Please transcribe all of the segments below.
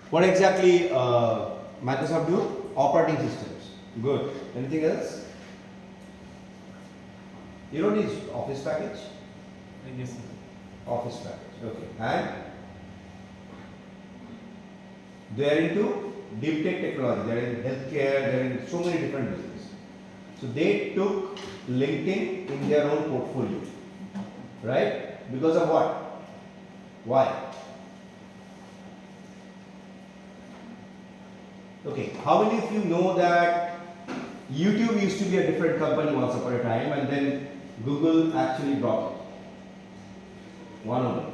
What exactly Microsoft do? Operating systems. Good. Anything else? You don't use Office package? Yes, sir. Office package. Okay. And they are into deep tech technology. They are in healthcare. They are in so many different businesses. So they took LinkedIn in their own portfolio, right? Because of what? Why? Okay, how many of you know that YouTube used to be a different company once upon a time and then Google actually brought it? One only.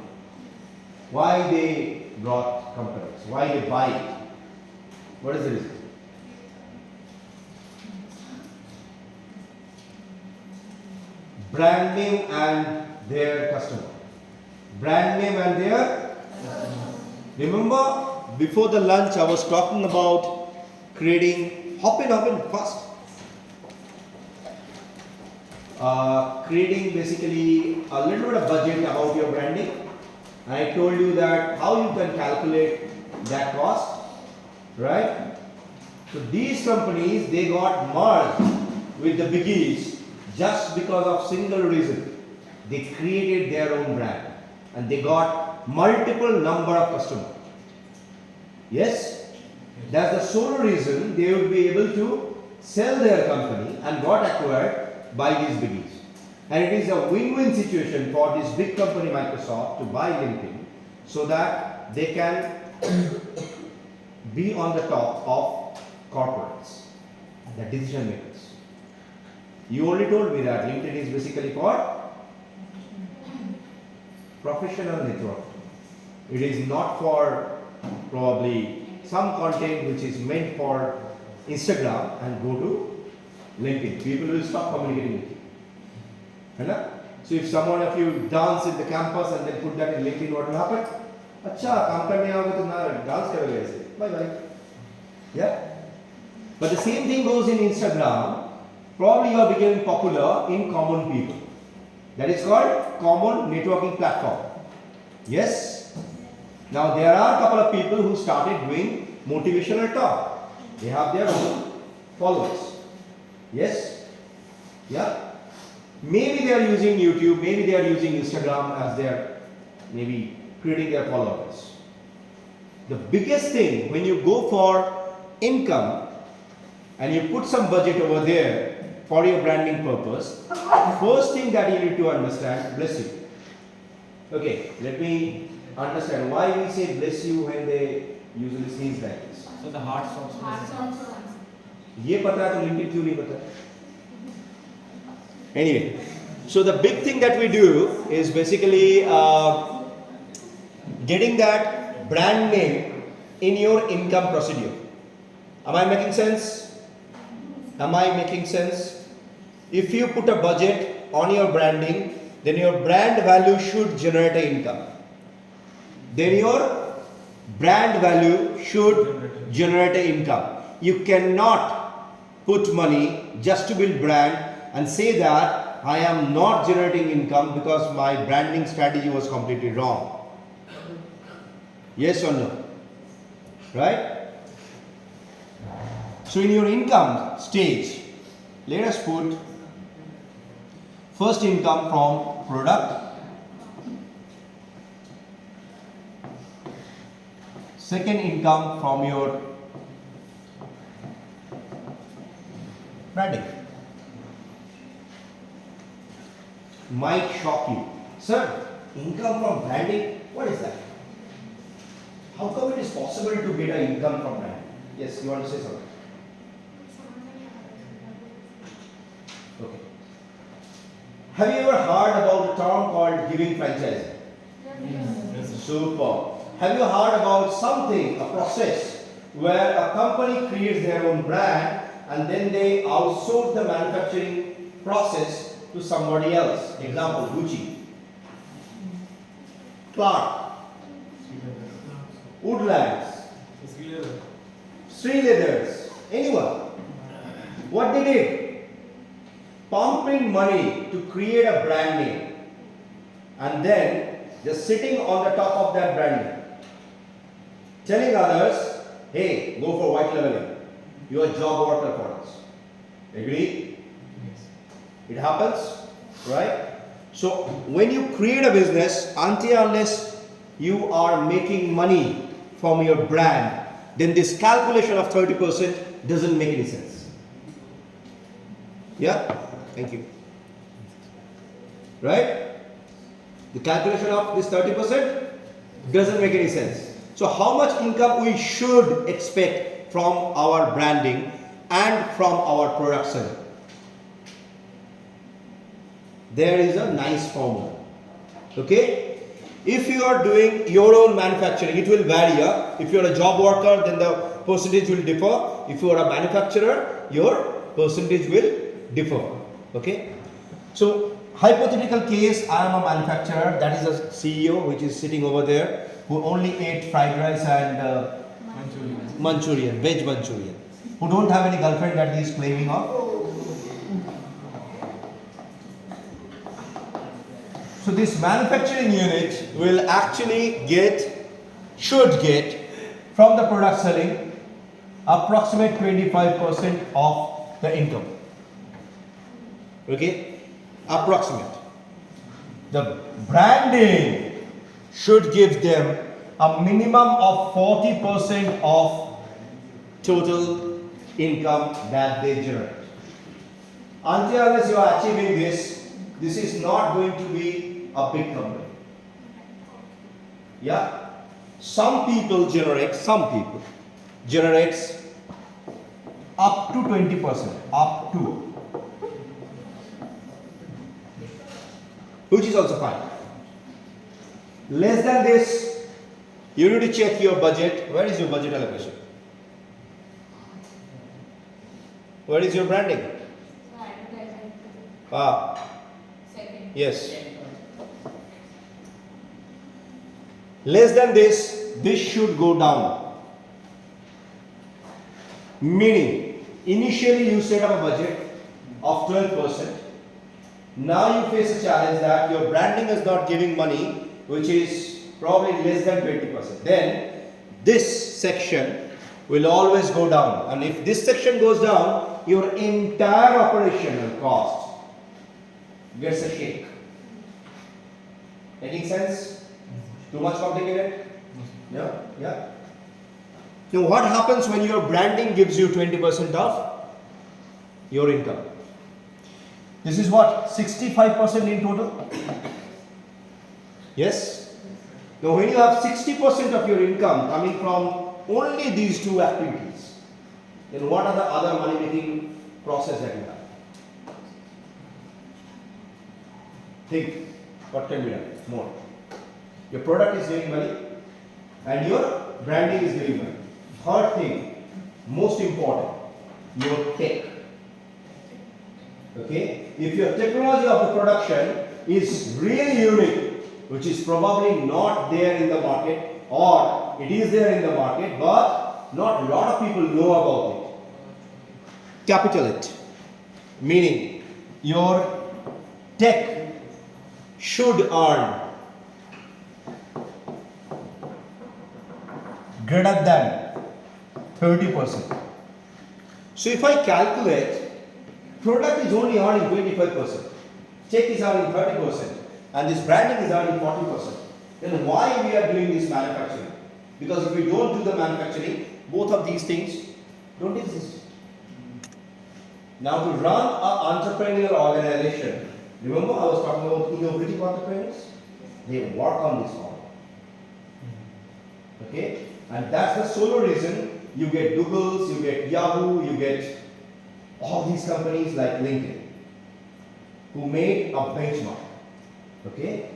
Why they brought companies? Why they buy it? What is the reason? Brand name and their customer. Brand name and their customer. Remember, before the lunch I was talking about creating, hop in fast. Creating basically a little bit of budget about your branding. And I told you that how you can calculate that cost, right? So these companies, they got merged with the biggies just because of single reason. They created their own brand and they got multiple number of customers. Yes? That's the sole reason they would be able to sell their company and got acquired by these biggies. And it is a win-win situation for this big company Microsoft to buy LinkedIn so that they can be on the top of corporates, the decision makers. You already told me that LinkedIn is basically for professional network. It is not for probably some content which is meant for Instagram and go to LinkedIn. People will stop communicating with you. Right? So if someone of you dance in the campus and then put that in LinkedIn, what will happen? अच्छा काम करने आओगे तो ना dance करोगे ऐसे bye bye. Yeah. But the same thing goes in Instagram. Probably you are becoming popular in common people. That is called common networking platform. Yes. Now there are a couple of people who started doing motivational talk. They have their own followers. Yes. Yeah. Maybe they are using YouTube, maybe they are using Instagram as their, maybe creating their followers. The biggest thing when you go for income and you put some budget over there for your branding purpose, first thing that you need to understand, bless you. Okay, let me understand why we say bless you when they usually sneeze like this. So the heart sounds. ये पता है तो LinkedIn क्यों नहीं पता? Anyway, so the big thing that we do is basically getting that brand name in your income procedure. Am I making sense? Am I making sense? If you put a budget on your branding, then your brand value should generate an income. Then your brand value should generate an income. You cannot put money just to build brand and say that I am not generating income because my branding strategy was completely wrong. Yes or no? Right? So in your income stage, let us put first income from product, second income from your branding. Might shock you. Sir, income from branding, what is that? How come it is possible to get an income from branding? Yes, you want to say something? Okay. Have you ever heard about a term called giving franchising? Yes. Super. Have you heard about something, a process, where a company creates their own brand and then they outsource the manufacturing process to somebody else? Example, Gucci, Clark, Woodlands, Sri Leathers, anyone. What they did? Pumping money to create a brand name and then just sitting on the top of that brand name. telling others, hey, go for white leveling. You are a job worker for us. Agree? Yes. It happens, right? So when you create a business, until unless you are making money from your brand, then this calculation of 30% doesn't make any sense. Yeah? Thank you. Right? The calculation of this 30% doesn't make any sense. So how much income we should expect from our branding and from our product selling? There is a nice formula. Okay? If you are doing your own manufacturing, it will vary. If you are a job worker, then the percentage will differ. If you are a manufacturer, your percentage will differ. Okay? So, hypothetical case, I am a manufacturer, that is a CEO which is sitting over there, who only ate fried rice and Manchurian, veg Manchurian, who don't have any girlfriend that he is claiming of. So this manufacturing unit will actually should get from the product selling approximate 25% of the income. Okay? Approximate. The branding should give them a minimum of 40% of total income that they generate. Until unless you are achieving this is not going to be a big company. Yeah? Some people generates up to 20%. Up to. Which is also fine. Less than this, you need to check your budget. Where is your budget allocation? Where is your branding? So advertising. Second. Yes. Less than this should go down. Meaning, initially you set up a budget of 12%. Now you face a challenge that your branding is not giving money, which is probably less than 20%. Then this section will always go down. And if this section goes down, your entire operational cost gets a shake. Making sense? Too much complicated? Yeah? Yeah? Now what happens when your branding gives you 20% of your income? This is what? 65% in total? Yes? Now when you have 60% of your income coming from only these two activities, then what are the other money making process that you have? Think, what can be done? More. Your product is giving money and your branding is giving money. Third thing, most important, your tech. Okay? If your technology of the production is really unique, which is probably not there in the market, or it is there in the market but not a lot of people know about it, capital it. Meaning your tech should earn greater than 30%. So if I calculate, product is only earning 25%, tech is earning 30%, and this branding is earning 40%. Then why we are doing this manufacturing? Because if we don't do the manufacturing, both of these things don't exist. Now to run an entrepreneurial organization, remember I was talking about innovative entrepreneurs? They work on this model. Okay? And that's the sole reason you get Googles, you get Yahoo, you get all these companies like LinkedIn who made a benchmark. Okay?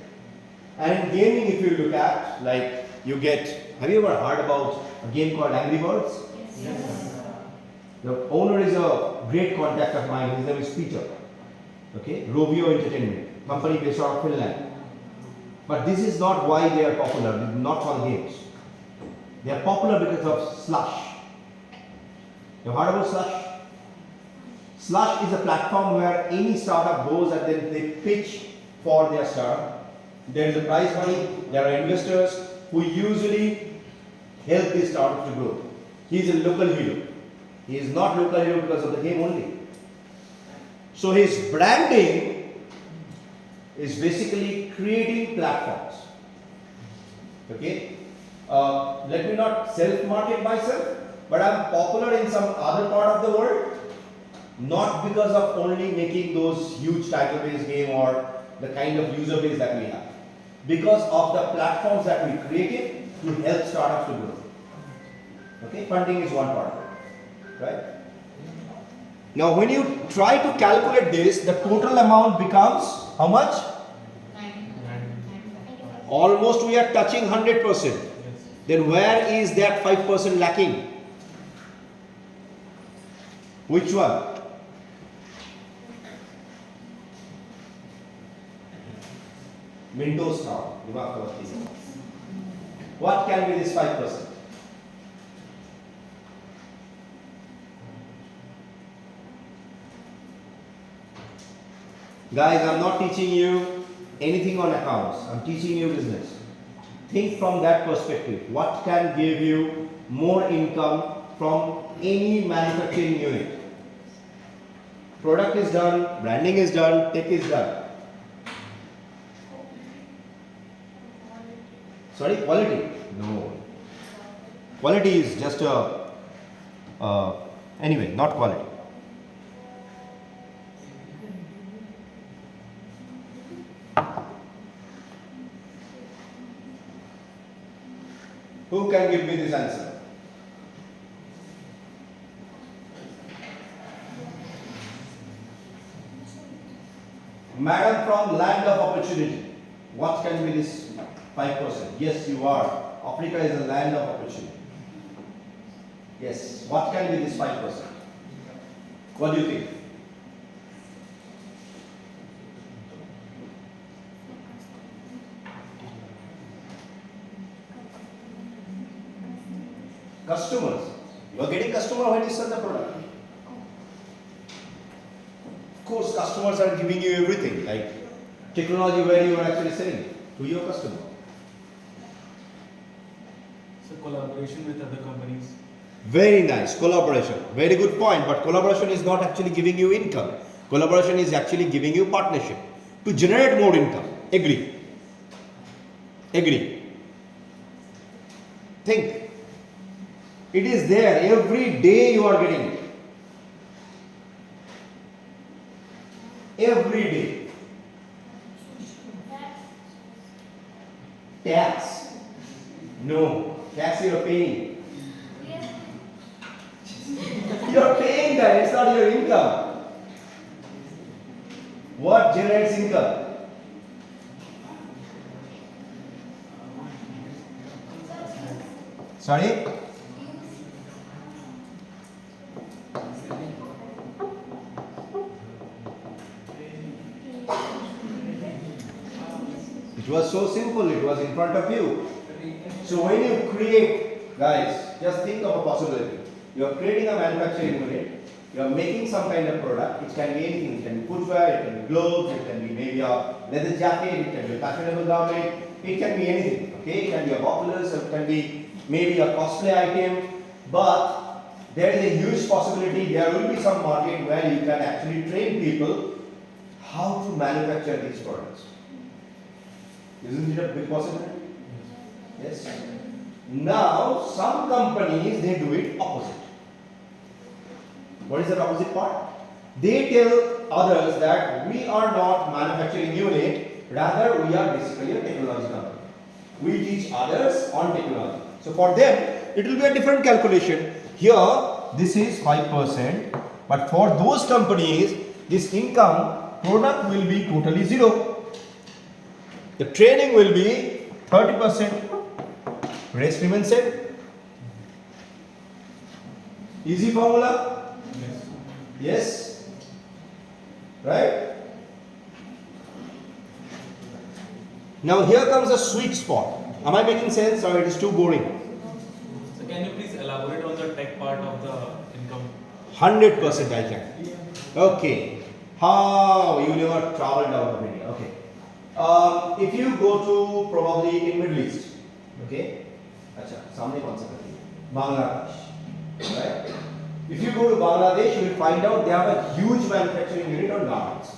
And in gaming, if you look at, like you get, have you ever heard about a game called Angry Birds? Yes. The owner is a great contact of mine, his name is Peter. Okay? Rovio Entertainment, company based out of Finland. But this is not why they are popular, not for games. They are popular because of Slush. You heard about Slush? Slush is a platform where any startup goes and then they pitch for their startup. There is a prize money, there are investors who usually help this startup to grow. He is a local hero. He is not local hero because of the game only. So his branding is basically creating platforms. Okay? Let me not self-market myself, but I am popular in some other part of the world, not because of only making those huge title-based game or the kind of user base that we have, because of the platforms that we created to help startups to grow. Okay, funding is one part of it, right? Now, when you try to calculate this, the total amount becomes how much? Almost we are touching 100%. Then where is that 5% lacking? Which one? Mentos now. What can be this 5%? Guys, I'm not teaching you anything on accounts. I'm teaching you business. Think from that perspective. What can give you more income from any manufacturing unit? Product is done, branding is done, tech is done. Sorry, quality? No. Quality is just anyway, not quality. Who can give me this answer? Madam from land of opportunity. What can be this 5%? Yes, you are. Africa is a land of opportunity. Yes. What can be this 5%? What do you think? Customers. You are getting customer when you sell the product. Of course, customers are giving you everything, like technology where you are actually selling it to your customer. So collaboration with other companies. Very nice, collaboration. Very good point, but collaboration is not actually giving you income. Collaboration is actually giving you partnership to generate more income. Agree. Agree. Think. It is there. Every day you are getting it. Every day. Tax. No. Tax you are paying. You are paying that. It's not your income. What generates income? Sorry? It was so simple, it was in front of you. So when you create, guys, just think of a possibility. You are creating a manufacturing unit, you are making some kind of product, it can be anything, it can be footwear, it can be gloves, it can be maybe a leather jacket, it can be a fashionable garment, it can be anything, okay? It can be a popular, so it can be maybe a costly item, but there is a huge possibility there will be some market where you can actually train people how to manufacture these products. Isn't it a big possibility? Yes. Now, some companies, they do it opposite. What is the opposite part? They tell others that we are not manufacturing unit, rather we are basically a technology company. We teach others on technology. So for them, it will be a different calculation. Here, this is 5%, but for those companies, this income product will be totally zero. The training will be 30%. Rest remains same. Easy formula? Yes. Right? Now here comes a sweet spot. Am I making sense or it is too boring? So can you please elaborate on the tech part of the income? 100% I can. Okay. How you never traveled out of India? Okay. If you go to probably in Middle East, okay. Acha, सामने कौन सा country? Bangladesh, right? If you go to Bangladesh, you will find out they have a huge manufacturing unit on garments.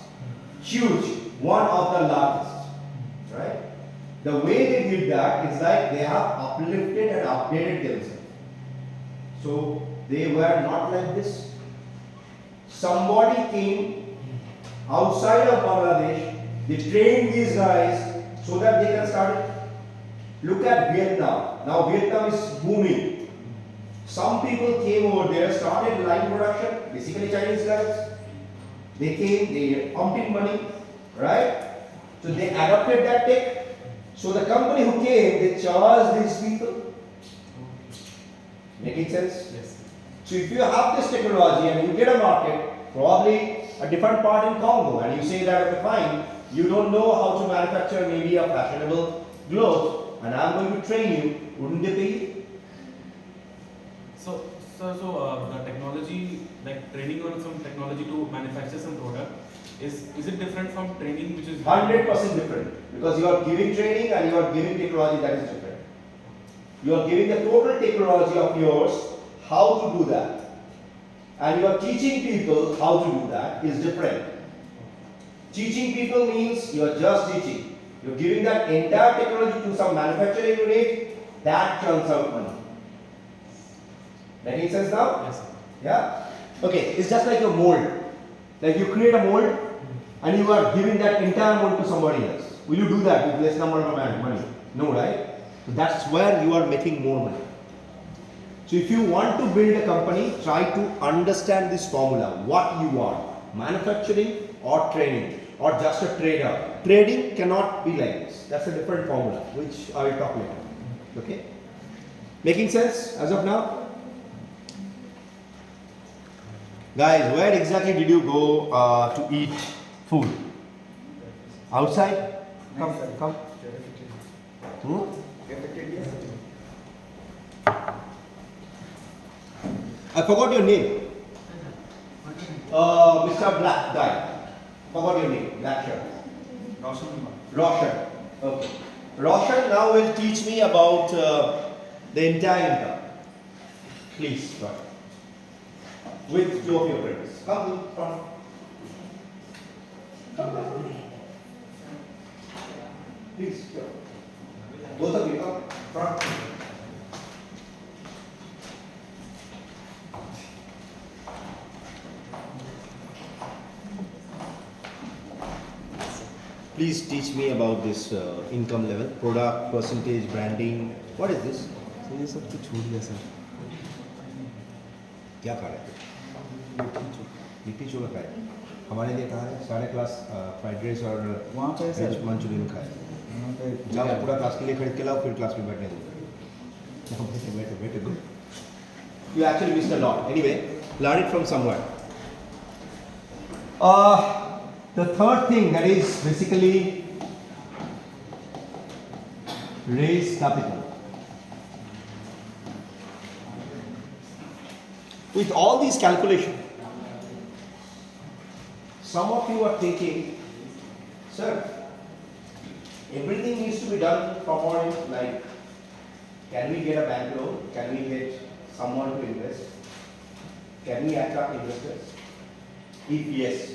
Huge, one of the largest, right? The way they did that is like they have uplifted and updated themselves. So they were not like this. Somebody came outside of Bangladesh, they trained these guys so that they can start it. Look at Vietnam. Now Vietnam is booming. Some people came over there, started line production, basically Chinese guys. They came, they pumped in money, right? So they adopted that tech. So the company who came, they charged these people. Making sense? Yes. So if you have this technology and you get a market, probably a different part in Congo, and you say that, okay, fine, you don't know how to manufacture maybe a fashionable glove, and I'm going to train you, wouldn't they pay you? So the technology, like training on some technology to manufacture some product, is it different from training which is 100% different, because you are giving training and you are giving technology that is different. You are giving the total technology of yours, how to do that. And you are teaching people how to do that is different. Teaching people means you are just teaching. You are giving that entire technology to some manufacturing unit that turns out money. Making sense now? Yes, sir. Yeah? Okay, it's just like a mold. Like you create a mold and you are giving that entire mold to somebody else. Will you do that with less number of money? No, right? So that's where you are making more money. So if you want to build a company, try to understand this formula. What you want, manufacturing or training or just a trader. Trading cannot be like this. That's a different formula, which I will talk later. Okay? Making sense as of now? Guys, where exactly did you go to eat food? Outside? Come, come. I forgot your name. Mr. Black guy. Forgot your name. Black shirt. Roshan. Okay. Roshan now will teach me about the entire income. Please, Roshan. With two of your friends. Come in front. Come. Please, go. Both of you come front. Please teach me about this income level, product, percentage, branding. What is this? Sir ये सब तो छूट गया sir क्या खा रहे थे? लिट्टी चोखा खाए। हमारे लिए कहा है सारे क्लास फ्राइड राइस और वहाँ पे सर वेज मंचूरियन खाए। वहाँ पे जाओ पूरा क्लास के लिए खरीद के लाओ फिर क्लास में बैठने दो। बैठे दो। You actually missed a lot. Anyway, learn it from somewhere. The third thing that is basically raise capital. With all these calculations, some of you are thinking, sir, everything needs to be done from our end, like, can we get a bank loan? Can we get someone to invest? Can we attract investors? If yes,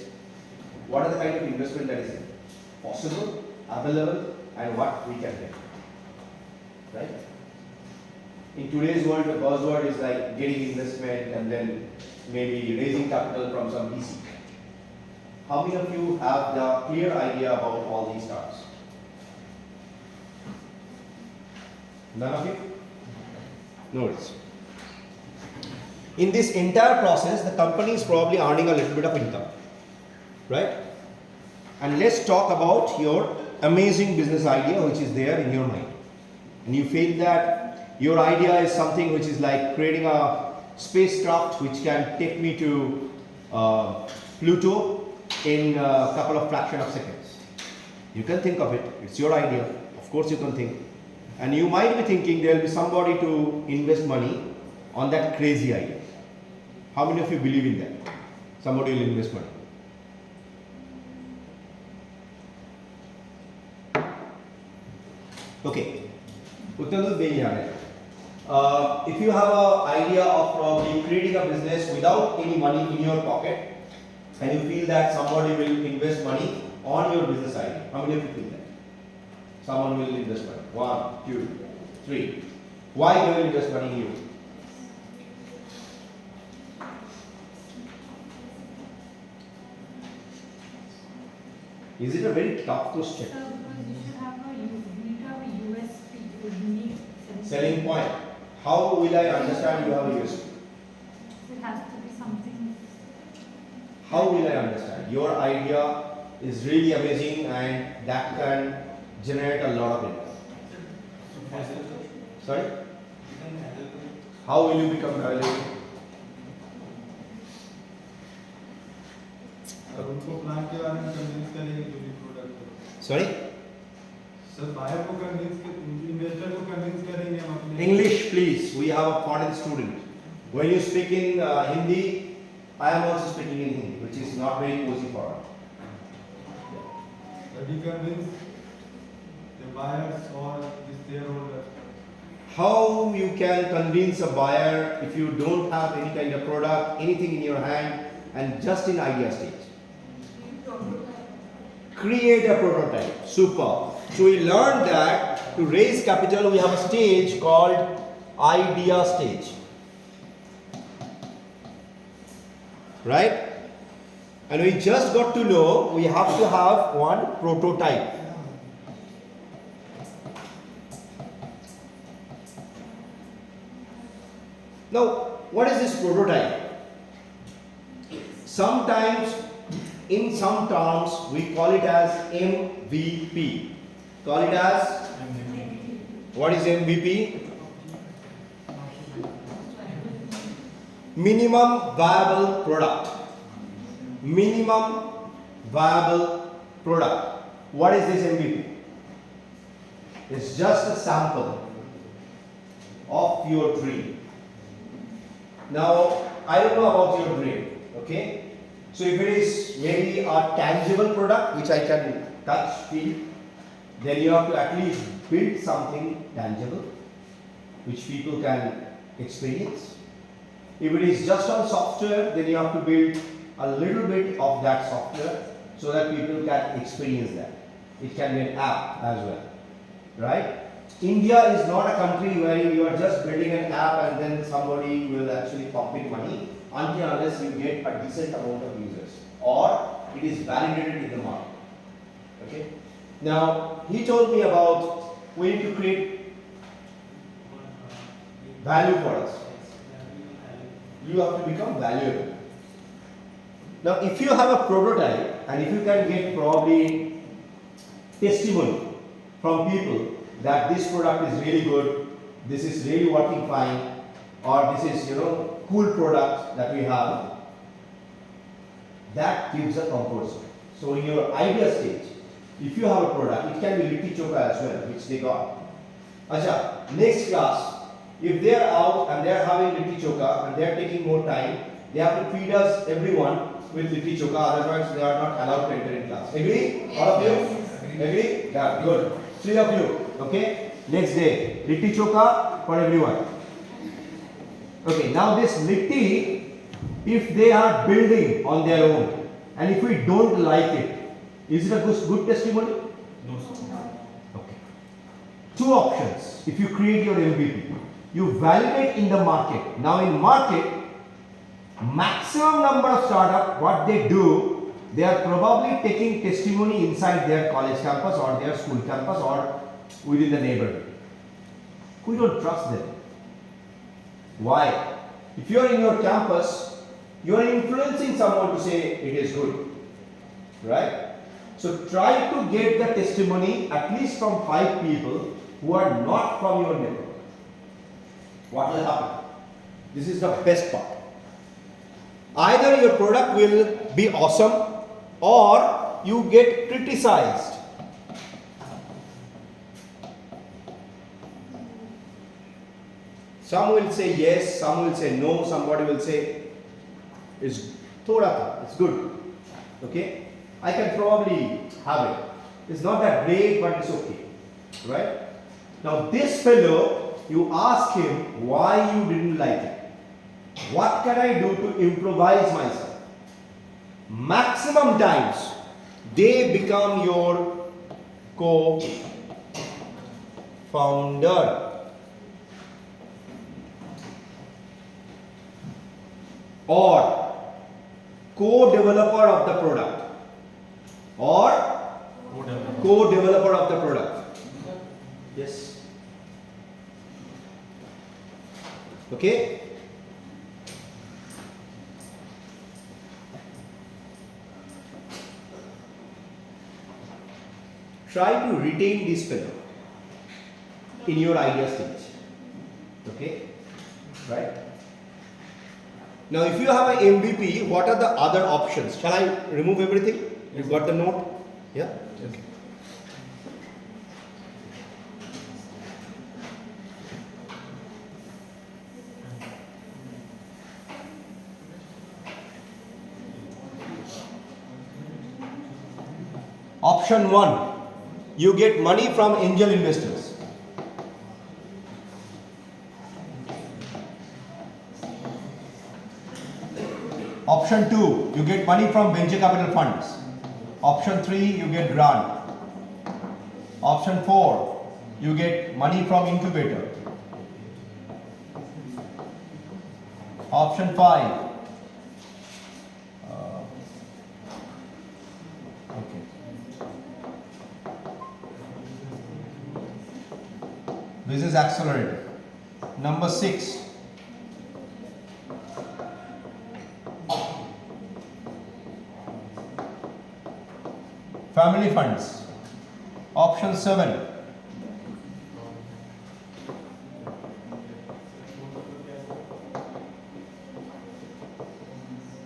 what are the kind of investment that is possible, available, and what we can get? Right? In today's world, the buzzword is like getting investment and then maybe raising capital from some VC. How many of you have the clear idea about all these terms? None of you? No worries. In this entire process, the company is probably earning a little bit of income, right? And let's talk about your amazing business idea which is there in your mind. And you feel that your idea is something which is like creating a spacecraft which can take me to Pluto in a couple of fraction of seconds. You can think of it, it's your idea, of course you can think. And you might be thinking there will be somebody to invest money on that crazy idea. How many of you believe in that? Somebody will invest money. Okay. उतना तो दे ही आ रहे हैं। if you have an idea of probably creating a business without any money in your pocket, and you feel that somebody will invest money on your business idea, how many of you feel that? Someone will invest money. 1, 2, 3. Why they will invest money in you? Is it a very tough question? So, because you should have a, you need to have a USP, a unique Selling point. How will I understand you have a USP? It has to be something. How will I understand? Your idea is really amazing and that can generate a lot of income. Sorry? How will you become valuable? और उनको plan के बारे में convince करेंगे जो भी product हो Sorry? Sir buyer को कन्विंस इन्वेस्टर को कन्विंस करेंगे हम अपने English, please. We have a foreign student. When you speak in Hindi, I am also speaking in Hindi, which is not very cozy for us. we convince the buyers or the shareholders. How you can convince a buyer if you don't have any kind of product, anything in your hand, and just in idea stage? Create a prototype. Super. So we learned that to raise capital, we have a stage called idea stage. Right? And we just got to know we have to have one prototype. Now, what is this prototype? Sometimes, in some terms, we call it as MVP. Call it as, what is MVP? Minimum viable product. Minimum viable product. What is this MVP? It's just a sample of your dream. Now, I don't know about your dream, okay? So if it is maybe a tangible product which I can touch, feel, then you have to at least build something tangible which people can experience. If it is just on software, then you have to build a little bit of that software so that people can experience that. It can be an app as well, right? India is not a country where you are just building an app and then somebody will actually pump in money until unless you get a decent amount of users or it is validated in the market. Okay. Now he told me about we need to create value for us. You have to become valuable. Now if you have a prototype and if you can get probably testimony from people that this product is really good, this is really working fine, or this is cool product that we have, that gives a comfort zone. So in your idea stage, if you have a product, it can be litti choka as well, which they got. Acha, next class, if they are out and they are having litti choka and they are taking more time, they have to feed us everyone with litti choka, otherwise they are not allowed to enter in class. Agree? All of you? Agree? Yeah, good. 3 of you. Okay, next day, litti choka for everyone. Okay, now this litti, if they are building on their own and if we don't like it, is it a good testimony? No, sir. Okay. 2 options. If you create your MVP, you validate in the market. Now in market, maximum number of startup, what they do, they are probably taking testimony inside their college campus or their school campus or within the neighborhood. We don't trust them. Why? If you are in your campus, you are influencing someone to say it is good. Right? So try to get the testimony at least from 5 people who are not from your network. What will happen? This is the best part. Either your product will be awesome or you get criticized. Some will say yes, some will say no, somebody will say it's thoda, it's good. Okay? I can probably have it. It's not that great, but it's okay. Right? Now this fellow you ask him why you didn't like it. What can I do to improvise myself? Maximum times they become your co-founder. Or co-developer of the product. Or co-developer of the product. Yes. Okay. Try to retain this fellow in your idea stage. Okay. Right. Now, if you have an MVP, what are the other options? Shall I remove everything? You got the note? Yeah? Okay. Option 1, you get money from angel investors. Option 2, you get money from venture capital funds. Option 3, you get grant. Option 4, you get money from incubator. Option 5, okay. Business accelerator. Number 6, family funds. Option 7,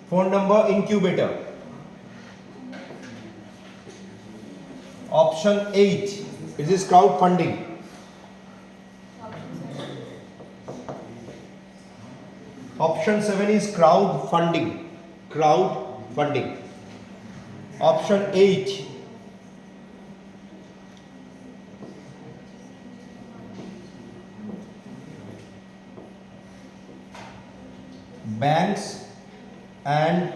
phone number incubator. Option 8, this is crowdfunding. Option 7 is crowdfunding. Crowdfunding. Option 8, banks and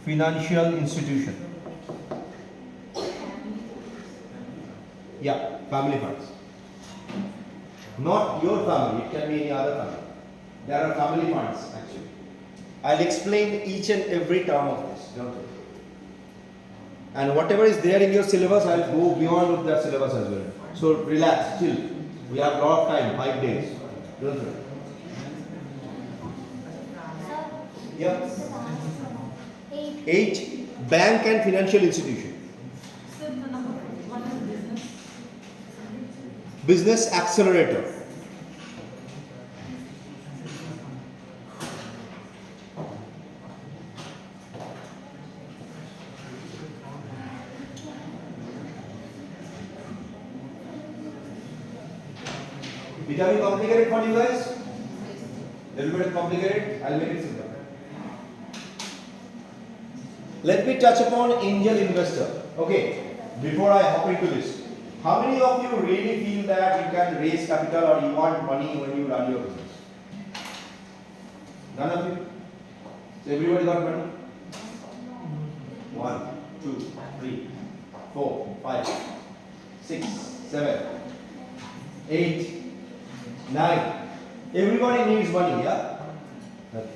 financial institution. Yeah, family funds. Not your family, it can be any other family. There are family funds actually. I'll explain each and every term of this, don't worry. And whatever is there in your syllabus, I'll go beyond that syllabus as well. So relax, chill. We have a lot of time, 5 days. Don't worry. Yeah. 8, bank and financial institution. Sir, the number 1 is business. Business accelerator. Becoming complicated for you guys? A little bit complicated? I'll make it simple. Let me touch upon angel investor. Okay, before I hop into this, how many of you really feel that you can raise capital or you want money when you run your business? None of you? So everybody got money? 1, 2, 3, 4, 5, 6, 7, 8, 9. Everybody needs money, yeah? Okay.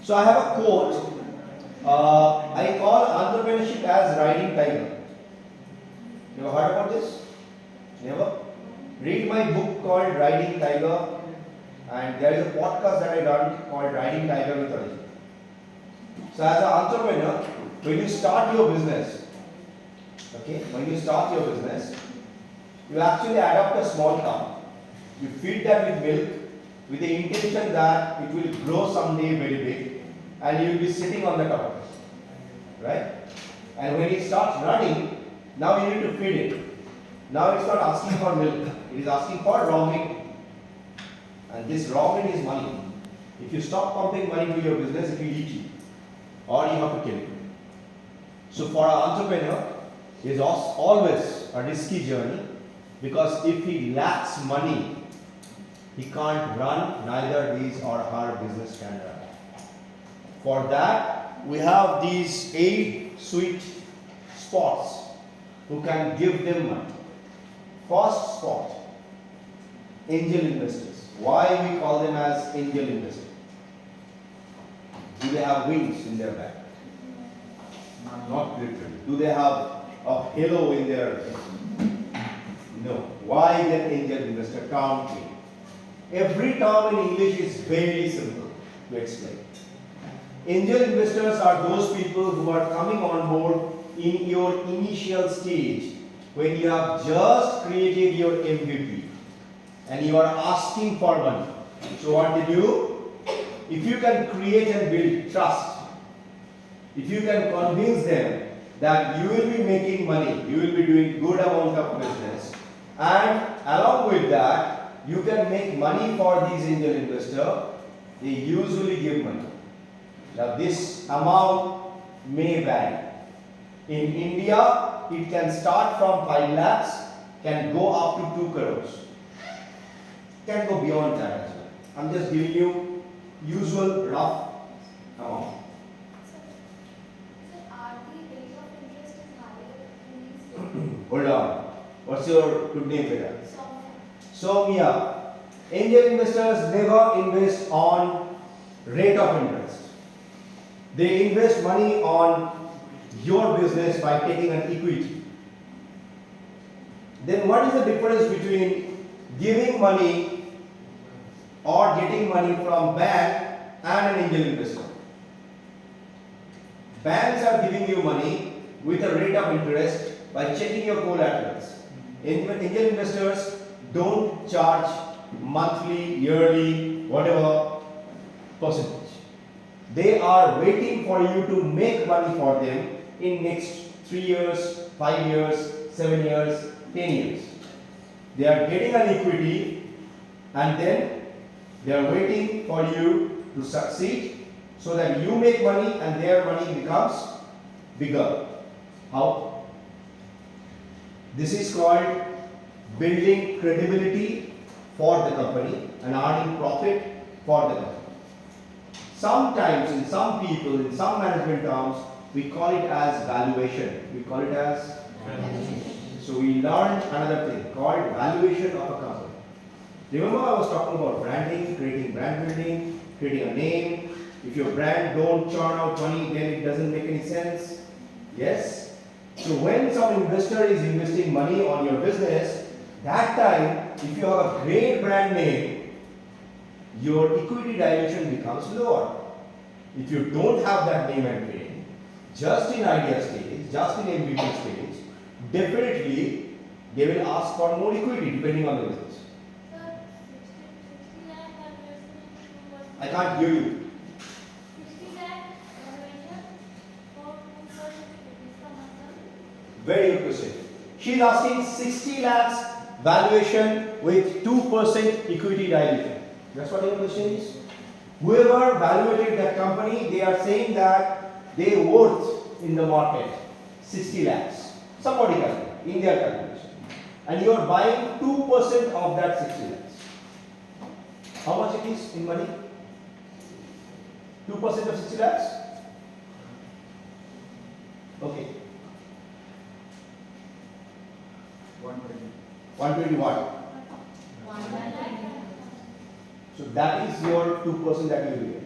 So I have a quote. I call entrepreneurship as riding tiger. You ever heard about this? Never? Read my book called Riding Tiger, and there is a podcast that I done called Riding Tiger with Arjun. So as an entrepreneur, when you start your business, okay, when you start your business, you actually adopt a small cow. You feed that with milk with the intention that it will grow someday very big and you will be sitting on the top of it. Right? And when it starts running, now you need to feed it. Now it's not asking for milk, it is asking for raw meat. And this raw meat is money. If you stop pumping money to your business, it will eat you. Or you have to kill it. So for an entrepreneur, it is always a risky journey, because if he lacks money he can't run, neither his or her business can run. For that, we have these 8 sweet spots who can give them money. First spot, angel investors. Why we call them as angel investors? Do they have wings in their back? Not literally. Do they have a halo in their head? No. Why then angel investor? Term change. Every term in English is very simple to explain. Angel investors are those people who are coming on board in your initial stage when you have just created your MVP and you are asking for money. So what they do? If you can create and build trust, if you can convince them that you will be making money, you will be doing good amount of business, and along with that, you can make money for these angel investors, they usually give money. Now this amount may vary. In India, it can start from 5 lakhs, can go up to 2 crores. Can go beyond that as well. I'm just giving you usual rough amount. So, are the rate of interest is higher in these? Hold on. What's your good name, Veda? So, Mia, angel investors never invest on rate of interest. They invest money on your business by taking an equity. Then what is the difference between giving money or getting money from bank and an angel investor? Banks are giving you money with a rate of interest by checking your collaterals. Angel investors don't charge monthly, yearly, whatever percentage. They are waiting for you to make money for them in next 3 years, 5 years, 7 years, 10 years. They are getting an equity and then they are waiting for you to succeed so that you make money and their money becomes bigger. How? This is called building credibility for the company and earning profit for the company. Sometimes in some people, in some management terms, we call it as valuation. We call it as So we learned another thing called valuation of a company. Remember I was talking about branding, creating brand building, creating a name. If your brand don't churn out money, then it doesn't make any sense. Yes? So when some investor is investing money on your business, that time, if you have a great brand name, your equity dilution becomes lower. If you don't have that name and fame, just in idea stage, just in MVP stage, definitely they will ask for more equity depending on the business. sir, 60 lakh valuation I can't hear you. 60 lakh valuation for 2% is the answer. Very good question. She is asking 60 lakhs valuation with 2% equity dilution. That's what your question is? Whoever valuated that company, they are saying that they worth in the market 60 lakhs. Somebody calculate in their calculation. And you are buying 2% of that 60 lakhs. How much it is in money? 2% of 60 lakhs? Okay. 120 what? So that is your 2% that you will get.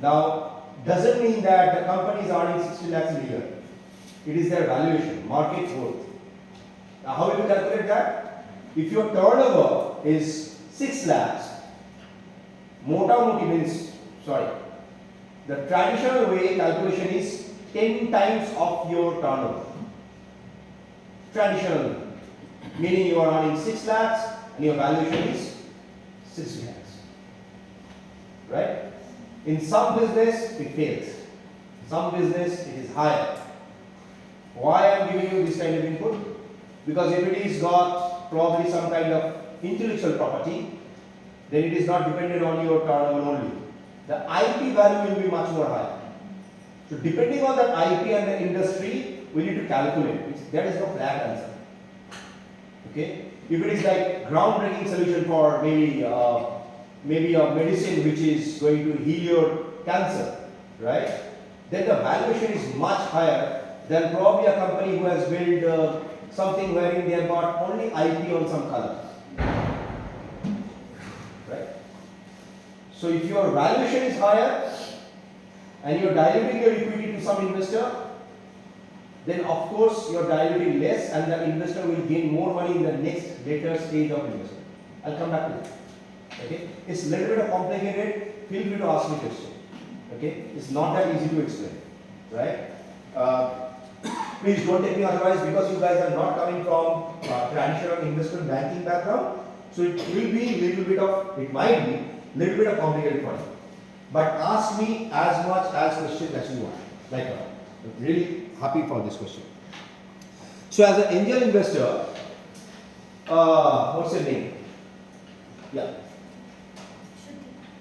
Now, doesn't mean that the company is earning 60 lakhs in a year. It is their valuation, market worth. Now, how will you calculate that? If your turnover is 6 lakhs, the traditional way calculation is 10 times of your turnover. Traditional, meaning you are earning 6 lakhs and your valuation is 60 lakhs. Right? In some business, it fails. In some business, it is higher. Why I am giving you this kind of input? Because if it is got probably some kind of intellectual property, then it is not dependent on your turnover only. The IP value will be much more higher. So depending on that IP and the industry, we need to calculate. There is no flat answer. Okay? If it is like groundbreaking solution for maybe a medicine which is going to heal your cancer, right? Then the valuation is much higher than probably a company who has built something wherein they have got only IP on some color, right? So if your valuation is higher and you're diluting your equity to some investor, then of course you're diluting less and the investor will gain more money in the next later stage of investment. I'll come back to that. Okay, it's a little bit complicated. Feel free to ask me question. Okay, it's not that easy to explain, right? Please don't take me otherwise, because you guys are not coming from traditional investment banking background, so it will be little bit of, it might be little bit of complicated for you. But ask me as much as question as you want. Like I'm really happy for this question. So as an angel investor, what's your name? Yeah.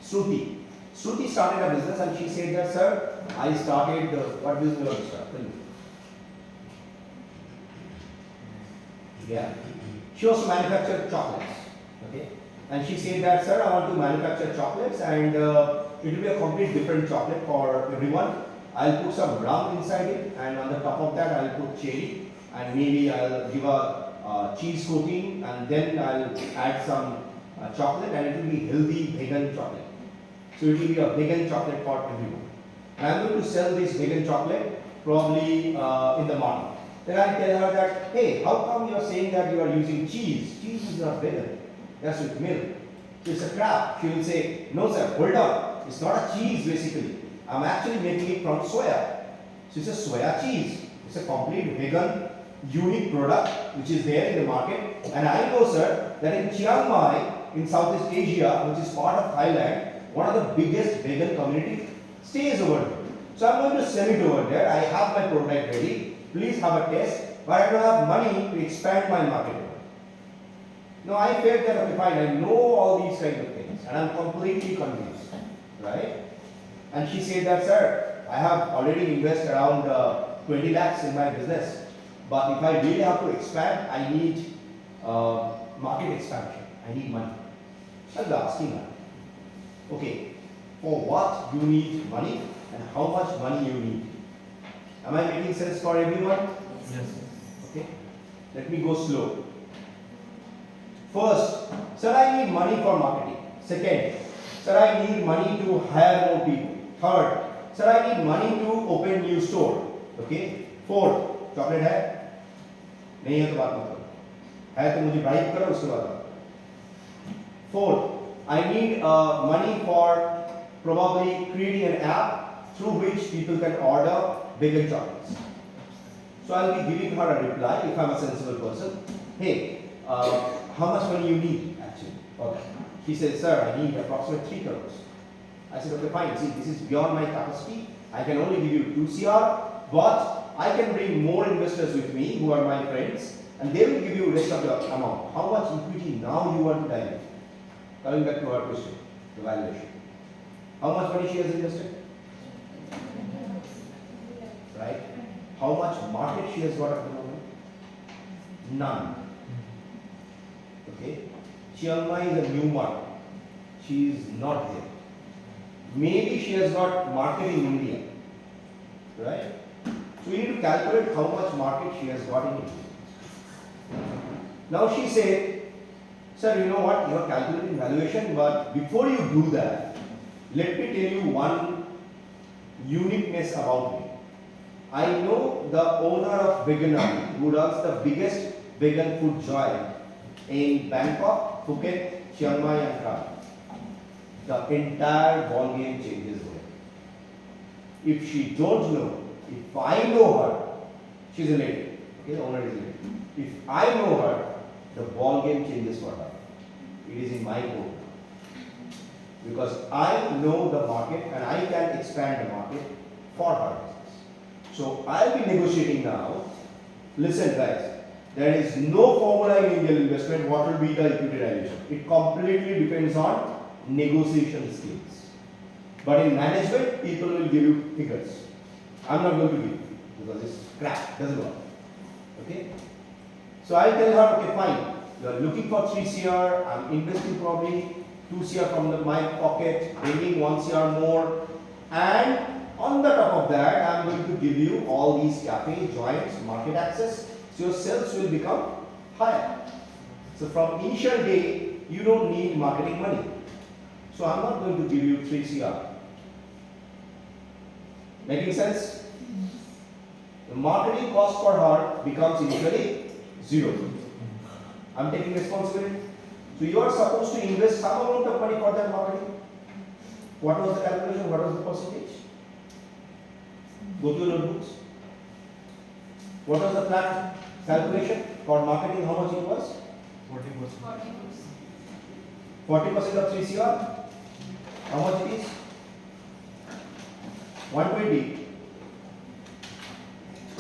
Shruti. Shruti started a business and she said that, sir, I started, what business you want to start? Tell me. Yeah. She also manufactured chocolates. Okay. And she said that, sir, I want to manufacture chocolates and it will be a complete different chocolate for everyone. I'll put some rum inside it and on the top of that I'll put cherry and maybe I'll give a cheese coating and then I'll add some chocolate and it will be healthy vegan chocolate. So it will be a vegan chocolate for everyone. And I'm going to sell this vegan chocolate probably in the morning. Then I tell her that, hey, how come you are saying that you are using cheese? Cheese is not vegan. That's with milk. So it's a crap. She will say, no sir, hold on. It's not a cheese basically. I'm actually making it from soya. So it's a soya cheese. It's a complete vegan, unique product which is there in the market. And I know, sir, that in Chiang Mai, in Southeast Asia, which is part of Thailand, one of the biggest vegan community stays over there. So I'm going to sell it over there. I have my product ready. Please have a test. But I don't have money to expand my market. Now I felt that, okay, fine, I know all these kind of things and I'm completely convinced, right? And she said that, sir, I have already invested around 20 lakhs in my business. But if I really have to expand, I need market expansion. I need money. So I'll be asking her, okay, for what you need money and how much money you need? Am I making sense for everyone? Yes. Okay. Let me go slow. First, sir, I need money for marketing. Second, sir, I need money to hire more people. Third, sir, I need money to open new store. Okay. Fourth, chocolate है? नहीं है तो बात मत करो. है तो मुझे bribe करो उसके बाद. Fourth, I need money for probably creating an app through which people can order vegan chocolates. So I'll be giving her a reply if I'm a sensible person. Hey, how much money you need actually? Okay. She says, sir, I need approximately 3 crores. I said, okay, fine. See, this is beyond my capacity. I can only give you 2 CR, but I can bring more investors with me who are my friends, and they will give you rest of the amount. How much equity now you want to dilute? Coming back to our question, the valuation. How much money she has invested? Right? How much market she has got at the moment? None. Okay? Chiang Mai is a new market. She is not there. Maybe she has got market in India. Right? So we need to calculate how much market she has got in India. Now she said, sir, you know what? You are calculating valuation, but before you do that, let me tell you one uniqueness about me. I know the owner of Veganari, who runs the biggest vegan food joint in Bangkok, Phuket, Chiang Mai and Krabi. The entire ball game changes there. If she don't know, if I know her, she's a lady. Okay, the owner is a lady. If I know her, the ball game changes for her. It is in my court. Because I know the market and I can expand the market for her business. So I'll be negotiating now. Listen guys, there is no formula in angel investment what will be the equity dilution. It completely depends on negotiation skills. But in management, people will give you figures. I'm not going to give you because it's crap, doesn't work. Okay? So I'll tell her, okay, fine. You are looking for 3 CR, I'm investing probably 2 CR from my pocket, bringing 1 CR more, and on the top of that, I'm going to give you all these cafe, joints, market access, so your sales will become higher. So from initial day, you don't need marketing money. So I'm not going to give you 3 CR. Making sense? The marketing cost for her becomes initially 0. I'm taking responsibility. So you are supposed to invest some amount of money for that marketing. What was the calculation? What was the percentage? Go to your notebooks. What was the flat calculation for marketing? How much it was? 40%. 40% of 3 CR. How much it is? 120.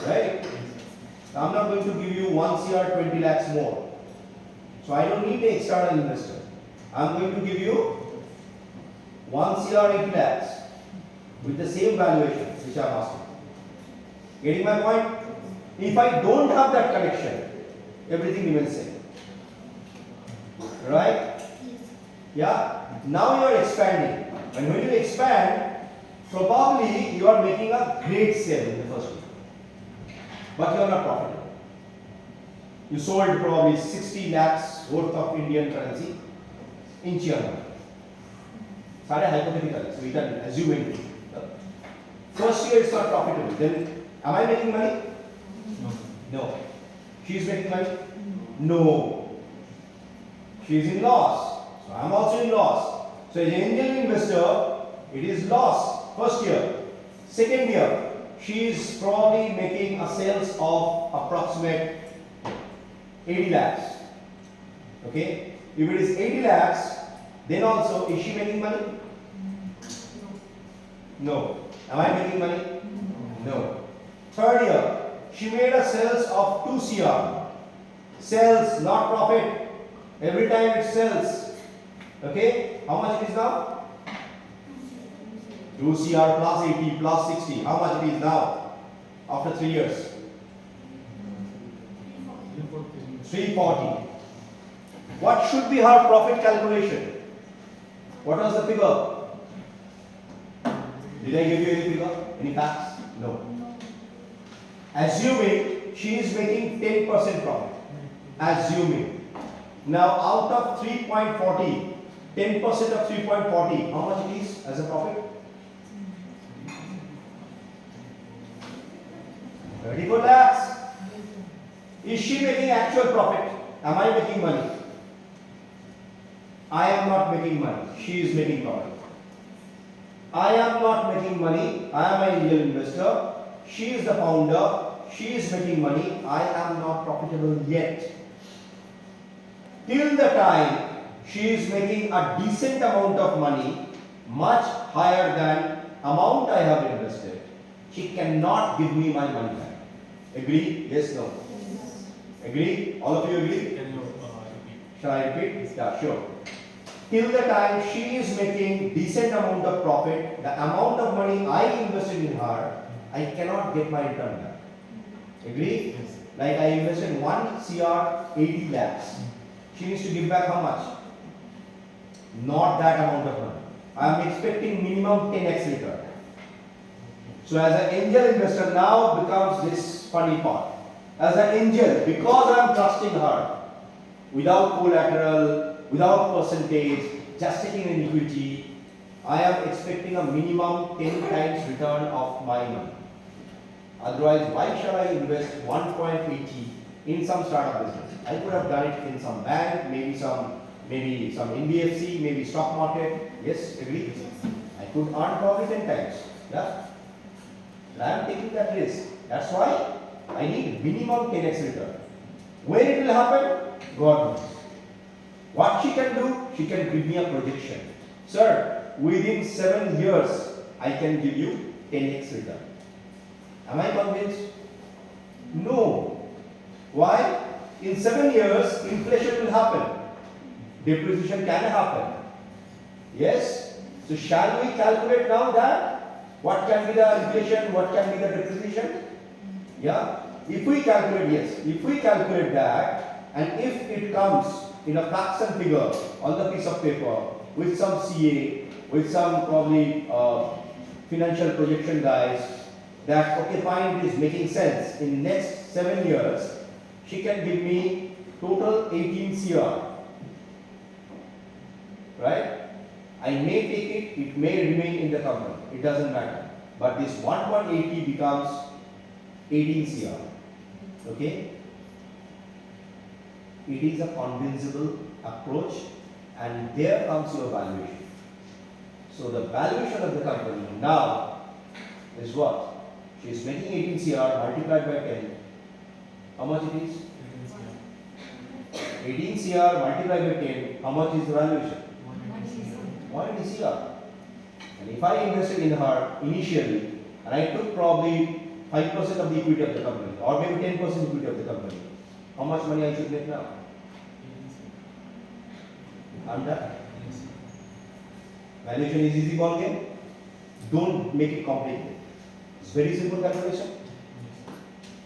Right? I'm not going to give you 1 CR 20 lakhs more. So I don't need the external investor. I'm going to give you 1 CR 80 lakhs with the same valuation which I am asking. Getting my point? If I don't have that connection, everything remains same. Right? Yeah? Now you are expanding. And when you expand, probably you are making a great sale in the first week. But you are not profitable. You sold probably 60 lakhs worth of Indian currency in China. Sorry, hypothetically, so we can assume it. First year it's not profitable. Then, am I making money? No. No. She is making money? No. She is in loss. So I am also in loss. So as an angel investor, it is loss first year. Second year, she is probably making a sales of approximate 80 lakhs. Okay? If it is 80 lakhs, then also is she making money? No. Am I making money? No. Third year, she made a sales of 2 CR. Sales, not profit. Every time it sells. Okay? How much it is now? 2 CR plus 80 plus 60. How much it is now? After 3 years? 340. What should be her profit calculation? What was the figure? Did I give you any figure? Any facts? No. Assuming she is making 10% profit. Assuming. Now out of 3.40, 10% of 3.40, how much it is as a profit? 34 lakhs. Is she making actual profit? Am I making money? I am not making money. She is making profit. I am not making money. I am an angel investor. She is the founder. She is making money. I am not profitable yet. Till the time she is making a decent amount of money, much higher than amount I have invested, she cannot give me my money back. Agree? Yes, no? Agree? All of you agree? Can you repeat? Shall I repeat? Yeah, sure. Till the time she is making decent amount of profit, the amount of money I invested in her, I cannot get my return back. Agree? Yes. Like I invested 1 CR 80 lakhs. She needs to give back how much? Not that amount of money. I am expecting minimum 10x return. So as an angel investor now becomes this funny part. As an angel, because I am trusting her, without collateral, without percentage, just taking an equity, I am expecting a minimum 10 times return of my money. Otherwise, why should I invest 1.80 in some startup business? I could have done it in some bank, maybe some NBFC, maybe stock market. Yes, agree? I could earn probably 10 times. Yeah? But I am taking that risk. That's why I need minimum 10x return. When it will happen, God knows. What she can do, she can give me a projection. Sir, within 7 years, I can give you 10x return. Am I convinced? No. Why? In 7 years, inflation will happen. Depreciation can happen. Yes? So shall we calculate now that? What can be the inflation, what can be the depreciation? Yeah? If we calculate, yes. If we calculate that, And if it comes in a facts and figure on the piece of paper with some CA, with some probably financial projection guys, that okay fine, it is making sense. In next 7 years, she can give me total 18 CR. Right? I may take it, it may remain in the company, it doesn't matter. But this 1.80 becomes 18 CR. Okay? It is a convincible approach, and there comes your valuation. So the valuation of the company now is what? She is making 18 CR multiplied by 10. How much it is? 18 CR multiplied by 10. How much is the valuation? 180 CR. And if I invested in her initially, and I took probably 5% of the equity of the company, or maybe 10% equity of the company, how much money I should make now? I'm done. Valuation is easy ball game. Don't make it complicated. It's very simple calculation.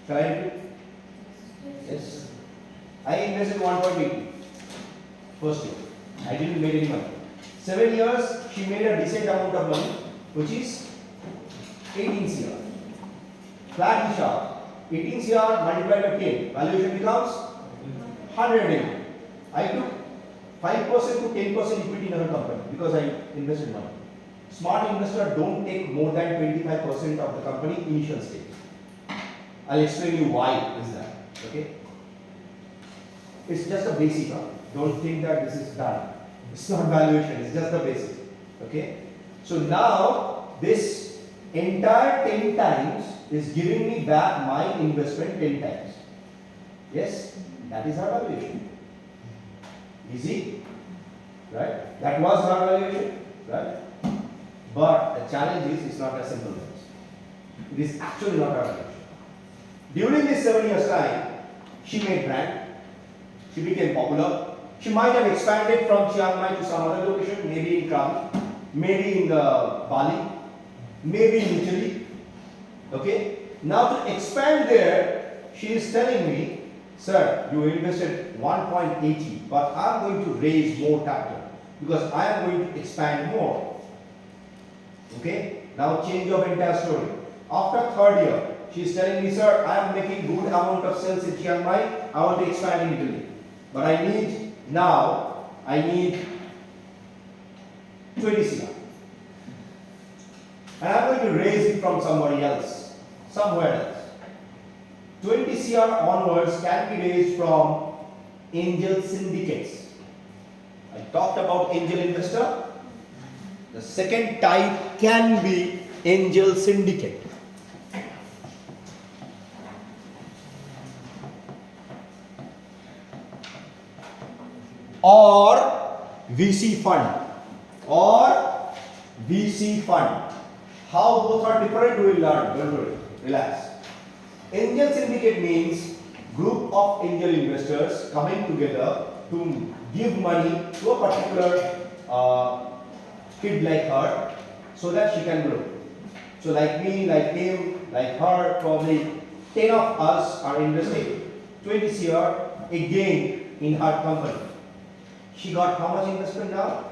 Shall I repeat? Yes. I invested 1.80 first year. I didn't make any money. 7 years, she made a decent amount of money, which is 18 CR. Flat and sharp. 18 CR multiplied by 10. Valuation becomes 180. I took 5% to 10% equity in her company because I invested money. Smart investor don't take more than 25% of the company initial stage. I'll explain you why is that. Okay? It's just a basic. Don't think that this is done. It's not valuation, it's just the basic. Okay? So now this entire 10 times is giving me back my investment 10 times. Yes? That is our valuation. Easy? Right? That was our valuation. Right? But the challenge is it's not as simple as this. It is actually not our valuation. During this 7 years time, she made brand, she became popular. She might have expanded from Chiang Mai to some other location, maybe in Krabi, maybe in Bali, maybe in Italy. Okay? Now to expand there, she is telling me, sir, you invested 1.80, but I am going to raise more capital because I am going to expand more. Okay? Now change of entire story. After third year, she is telling me, sir, I am making good amount of sales in Chiang Mai, I want to expand in Italy. But I need 20 CR. And I am going to raise it from somebody else, somewhere else. 20 CR onwards can be raised from angel syndicates. I talked about angel investor. The second type can be angel syndicate. Or VC fund. How both are different, we will learn. Don't worry, relax. Angel syndicate means group of angel investors coming together to give money to a particular kid like her so that she can grow. So like me, like him, like her, probably 10 of us are investing 20 CR again in her company. She got how much investment now?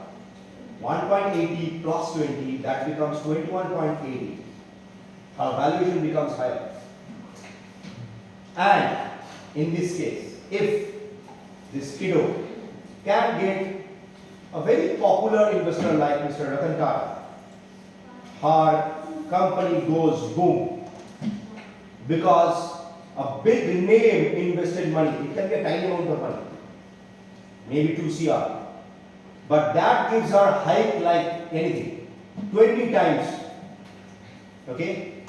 1.80 plus 20, that becomes 21.80. Her valuation becomes higher. And in this case, if this kiddo can get a very popular investor like Mr. Ratan Tata, her company goes boom because a big name invested money. It can be a tiny amount of money, maybe 2 CR. But that gives her hype like anything, 20 times. Okay?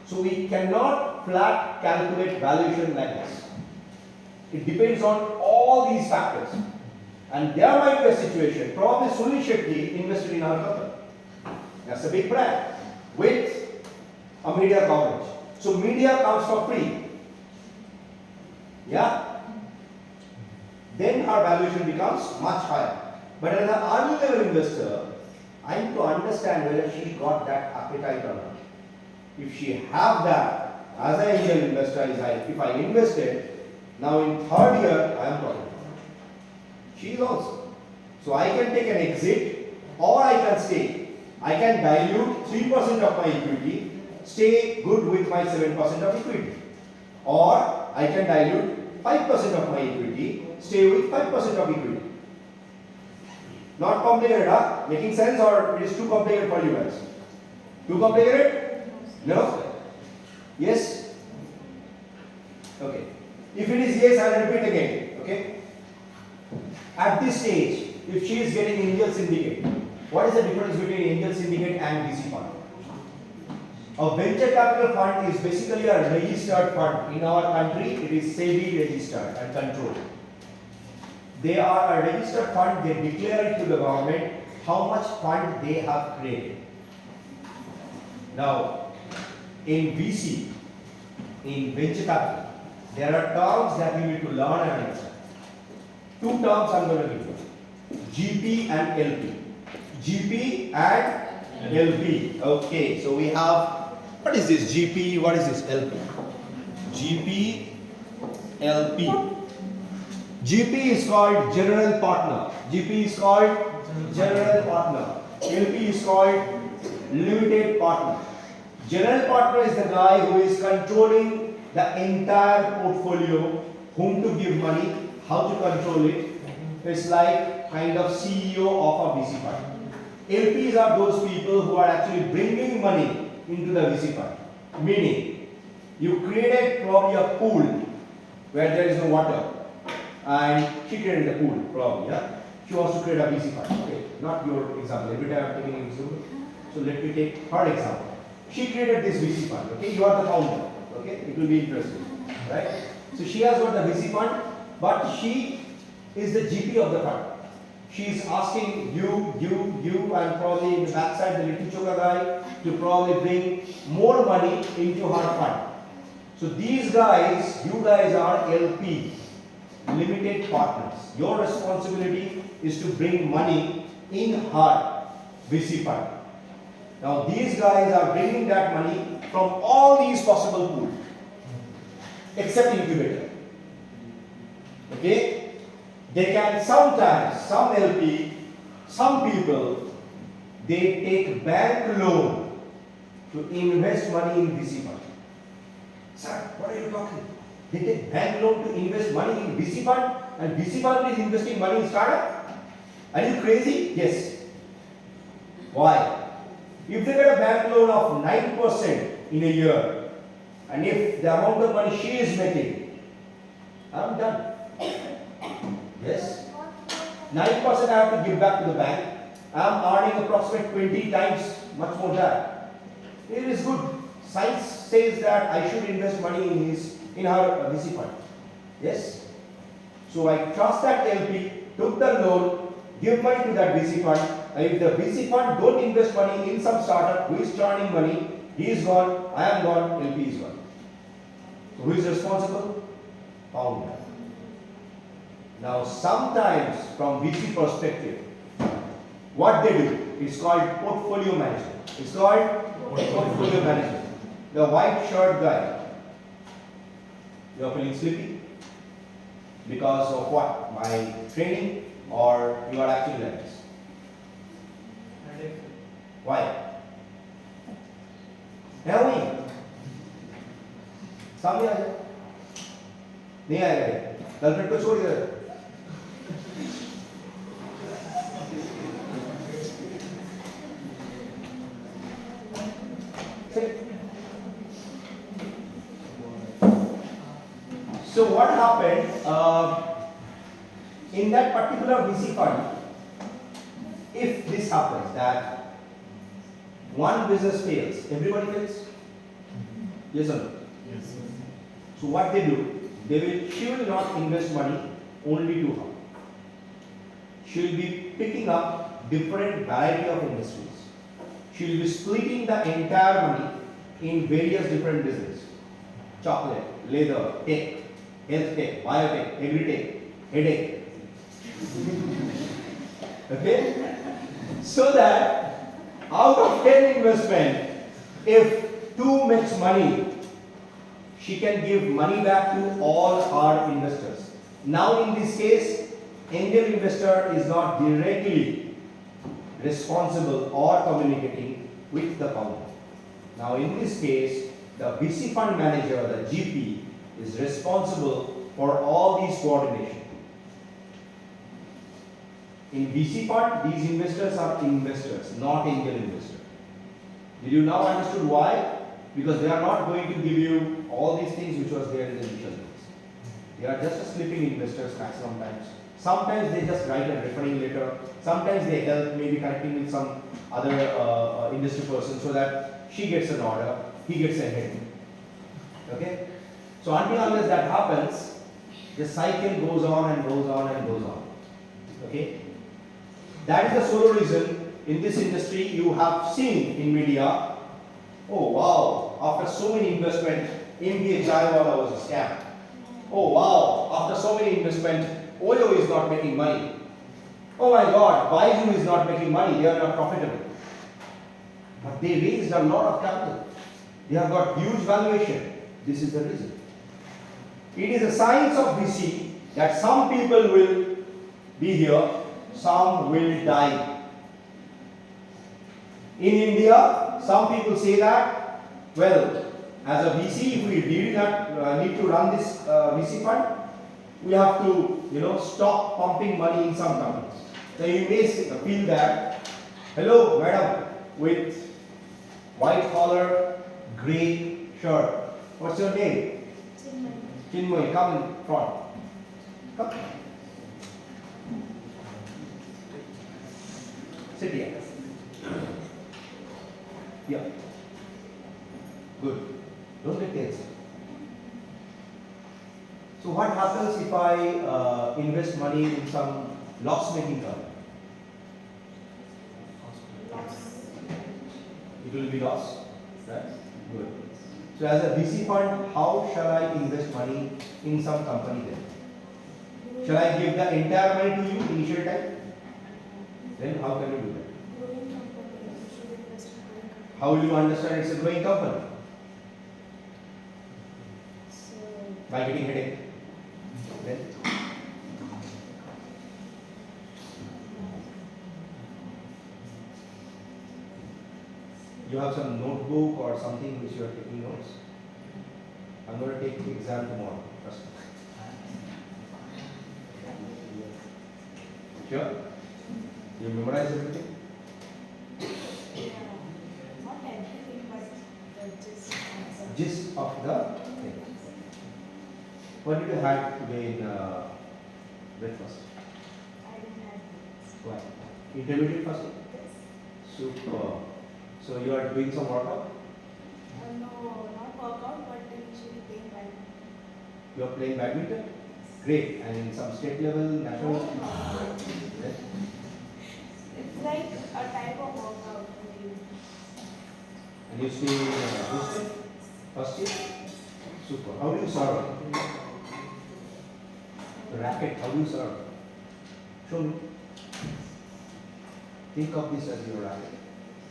So we cannot flat calculate valuation like this. It depends on all these factors. And there might be a situation, probably Sunil Shetty invested in our company. That's a big brand with a media coverage. So media comes for free. Yeah? Then her valuation becomes much higher. But as an early level investor, I need to understand whether she got that appetite or not. If she have that, as an angel investor, if I invested, Now in third year, I am talking about. She is also. So I can take an exit or I can stay. I can dilute 3% of my equity, stay good with my 7% of equity. Or I can dilute 5% of my equity, stay with 5% of equity. Not complicated, huh? Making sense, or it is too complicated for you guys? Too complicated? No? Yes? Okay. If it is yes, I will repeat again. Okay? At this stage, if she is getting angel syndicate, what is the difference between angel syndicate and VC fund? A venture capital fund is basically a registered fund. In our country, it is SEBI registered and controlled. They are a registered fund, they declare it to the government how much fund they have created. Now, in VC, in venture capital, there are terms that you need to learn and understand. Two terms I am going to give you. GP and LP. GP and LP. Okay, so we have, what is this GP, what is this LP? GP, LP. GP is called general partner. GP is called general partner. LP is called limited partner. General partner is the guy who is controlling the entire portfolio, whom to give money, how to control it. It's like kind of CEO of a VC fund. LPs are those people who are actually bringing money into the VC fund. Meaning, you created probably a pool where there is no water, and she created a pool probably, yeah? She wants to create a VC fund. Okay, not your example. Every time I'm taking an example. So let me take her example. She created this VC fund. Okay, you are the founder. Okay, it will be interesting, right? So she has got the VC fund, but she is the GP of the fund. She is asking you, and probably in the backside the little choka guy to probably bring more money into her fund. So these guys, you guys are LP, limited partners. Your responsibility is to bring money in her VC fund. Now these guys are bringing that money from all these possible pools, except incubator. Okay? They can sometimes, some LP, some people, they take bank loan to invest money in VC fund. Sir, what are you talking? They take bank loan to invest money in VC fund, and VC fund is investing money in startup? Are you crazy? Yes. Why? If they get a bank loan of 9% in a year, and if the amount of money she is making, I'm done. Yes? 9% I have to give back to the bank. I am earning approximately 20 times much more than. It is good. Science says that I should invest money in her VC fund. Yes? So I trust that LP, took the loan, give money to that VC fund, and if the VC fund don't invest money in some startup who is churning money, he is gone, I am gone, LP is gone. So who is responsible? Founder. Now sometimes from VC perspective, what they do is called portfolio management. It's called portfolio management. The white shirt guy, you are feeling sleepy because of what? My training, or you are actually nervous? Why? है वही सामने आ जाओ नहीं आएगा girlfriend को छोड़ दे So what happened in that particular VC fund, if this happens that one business fails, everybody fails? Yes or no? Yes. So what they do, she will not invest money only to her. She will be picking up different variety of industries. She will be splitting the entire money in various different businesses. Chocolate, leather, tech, health tech, biotech, agri-tech, headache. Okay? So that out of 10 investment, if 2 makes money, she can give money back to all her investors. Now in this case, angel investor is not directly responsible or communicating with the founder. Now in this case, the VC fund manager, the GP, is responsible for all these coordination. In VC fund, these investors are investors, not angel investors. Did you now understood why? Because they are not going to give you all these things which was there in the initial days. They are just a sleeping investors maximum times. Sometimes they just write a referring letter. Sometimes they help, maybe connecting with some other industry person so that she gets an order, he gets a hit. Okay? So until unless that happens, the cycle goes on and goes on and goes on. Okay? That is the sole reason in this industry you have seen in media, oh wow, after so many investment, MBA Jaiwala was a scam. Oh wow, after so many investment, Oyo is not making money. Oh my God, Baidu is not making money, they are not profitable. But they raised a lot of capital. They have got huge valuation. This is the reason. It is a science of VC that some people will be here, some will die. In India, some people say that, well, as a VC, if we really need to run this VC fund, we have to, stop pumping money in some companies. So you may feel that, hello, madam, with white collar, grey shirt. What's your name? Chinmay, come in front. Come. Sit here. Yeah. Good. Don't get tense. So what happens if I invest money in some loss-making company? It will be loss, right? Good. So as a VC fund, how shall I invest money in some company then? Shall I give the entire money to you initial time? Then how can you do that? Growing company, you should invest in growing company. How will you understand it's a growing company? So, By getting headache. Then you have some notebook or something which you are taking notes. I'm going to take the exam tomorrow. Trust me. Sure? You memorize everything? not everything, but the gist. Gist of the thing. What did you have today in breakfast? I didn't have this. Why? Intermediate fasting? Super. So you are doing some workout? No, not workout, but initially playing badminton. You are playing badminton? Great. And in some state level, national? Yes. It's like a type of workout. And you stay in hostel? First year? Super. How do you serve? The racket, how do you serve? Show me. Think of this as your racket.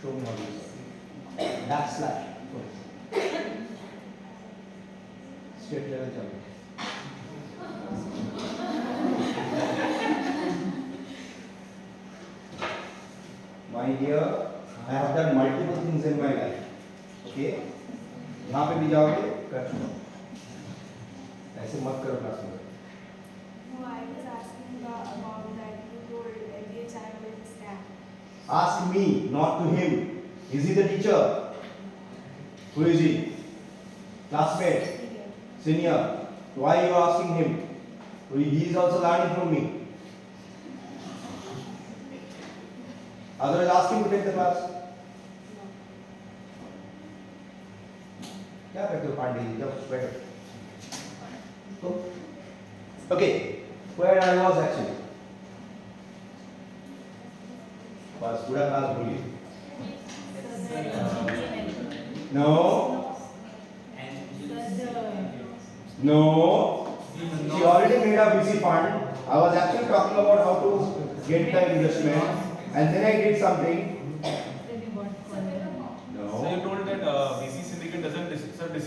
Show me how you serve. Backslash. State level champion. My dear, I have done multiple things in my life. Okay? जहाँ पे भी जाओगे कर चुका ऐसे मत करो class में. No, I was asking about that. You told MBA China was a scam. Ask me, not to him. Is he the teacher? Who is he? Classmate? Senior? Why are you asking him? He is also learning from me. Otherwise, ask him to take the class. क्या करते हो पांडे जी जब बैठो. Okay, where I was actually. बस पूरा class भूलिए. No. No. She already made a VC fund. I was actually talking about how to get the investment, and then I did something. Then you got called. So you No. told that VC syndicate doesn't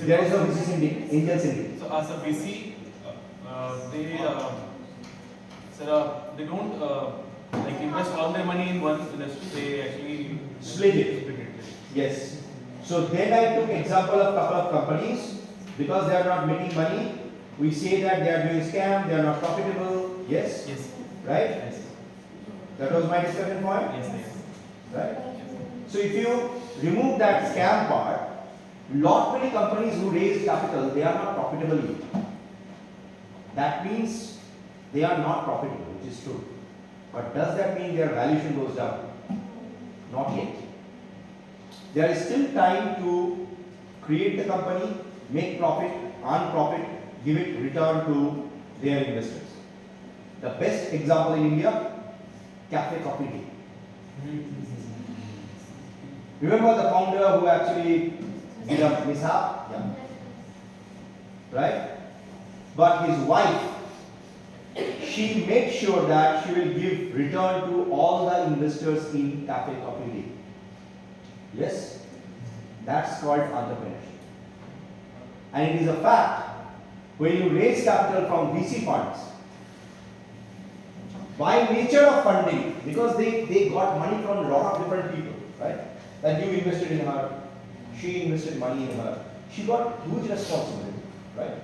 There is no VC syndicate, angel syndicate. So as a VC, they don't like invest all their money in one industry. They actually Split it. Split it. Yes. So then I took example of couple of companies because they are not making money. We say that they are doing scam, they are not profitable. Yes. Yes. Right. Yes. That was my discussion point. Yes. Yes. Right. So if you remove that scam part, lot many companies who raise capital, they are not profitable yet. That means they are not profitable, which is true. But does that mean their valuation goes down? Not yet. There is still time to create the company, make profit, earn profit, give it return to their investors. The best example in India, Cafe Coffee Day. Remember the founder who actually did a mishap? Yeah. Right? But his wife, she made sure that she will give return to all the investors in Cafe Coffee Day. Yes? That's called entrepreneurship. And it is a fact, when you raise capital from VC funds, by nature of funding, because they got money from a lot of different people, right? And you invested in her, she invested money in her, she got huge responsibility, right?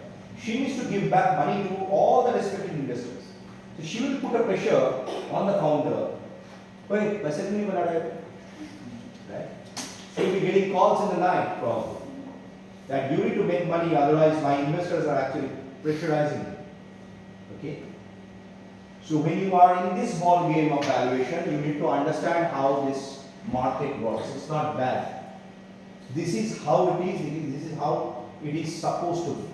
She needs to give back money to all the respected investors. So she will put a pressure on the founder. Wait, paise क्यों नहीं बना रहा है? Right? She will be getting calls in the night probably. That you need to make money, otherwise my investors are actually pressurizing me. Okay? So when you are in this ball game of valuation, you need to understand how this market works. It's not bad. This is how it is. This is how it is supposed to be.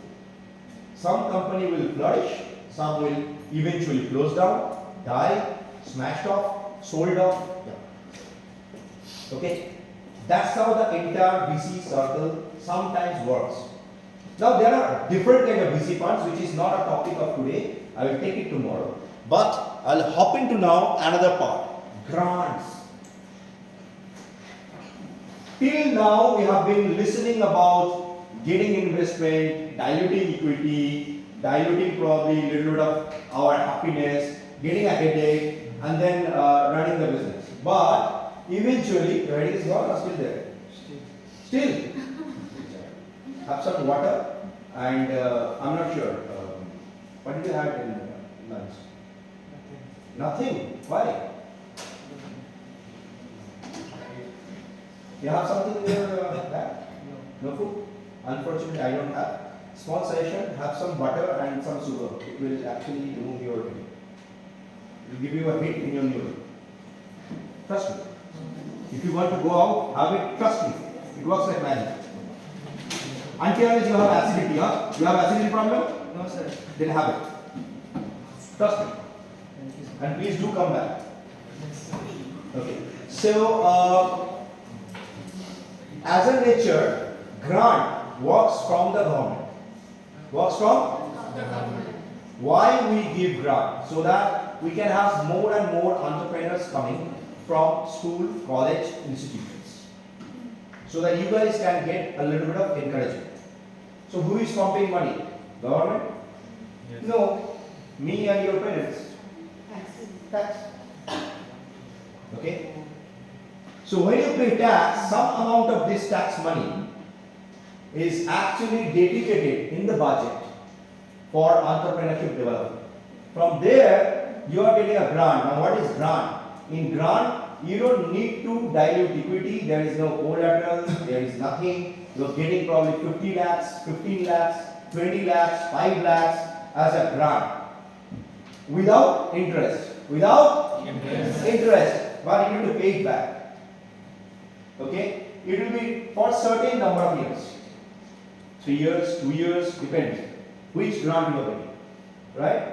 Some company will flourish, some will eventually close down, die, smashed off, sold off. Yeah. Okay? That's how the entire VC circle sometimes works. Now there are different kind of VC funds, which is not a topic of today. I will take it tomorrow. But I'll hop into now another part. Grants. Till now we have been listening about getting investment, diluting equity, diluting probably a little bit of our happiness, getting a headache, and then running the business. But eventually, the headache is gone or still there? Still. Have some water, and I'm not sure. What did you have in lunch? Nothing. Why? You have something in your bag? No food? Unfortunately, I don't have. Small suggestion, have some butter and some sugar. It will actually remove your headache. It will give you a hit in your neuron. Trust me. If you want to go out, have it. Trust me. It works like magic. Until you have acidity, huh? You have acidity problem? No, sir. Then have it. Trust me. Thank you, sir. And please do come back. Okay. So, as a nature, grant works from the government. Works from? The government. Why we give grant? So that we can have more and more entrepreneurs coming from school, college, institutions. So that you guys can get a little bit of encouragement. So who is pumping money? Government? Yes. No. Me and your parents. Tax. Okay? So when you pay tax, some amount of this tax money is actually dedicated in the budget for entrepreneurship development. From there, you are getting a grant. Now what is grant? In grant, you don't need to dilute equity. There is no collateral. There is nothing. You are getting probably 50 lakhs, 15 lakhs, 20 lakhs, 5 lakhs as a grant. Without interest. Without interest. But you need to pay it back. Okay? It will be for certain number of years. 3 years, 2 years, depends. Which grant you are getting. Right?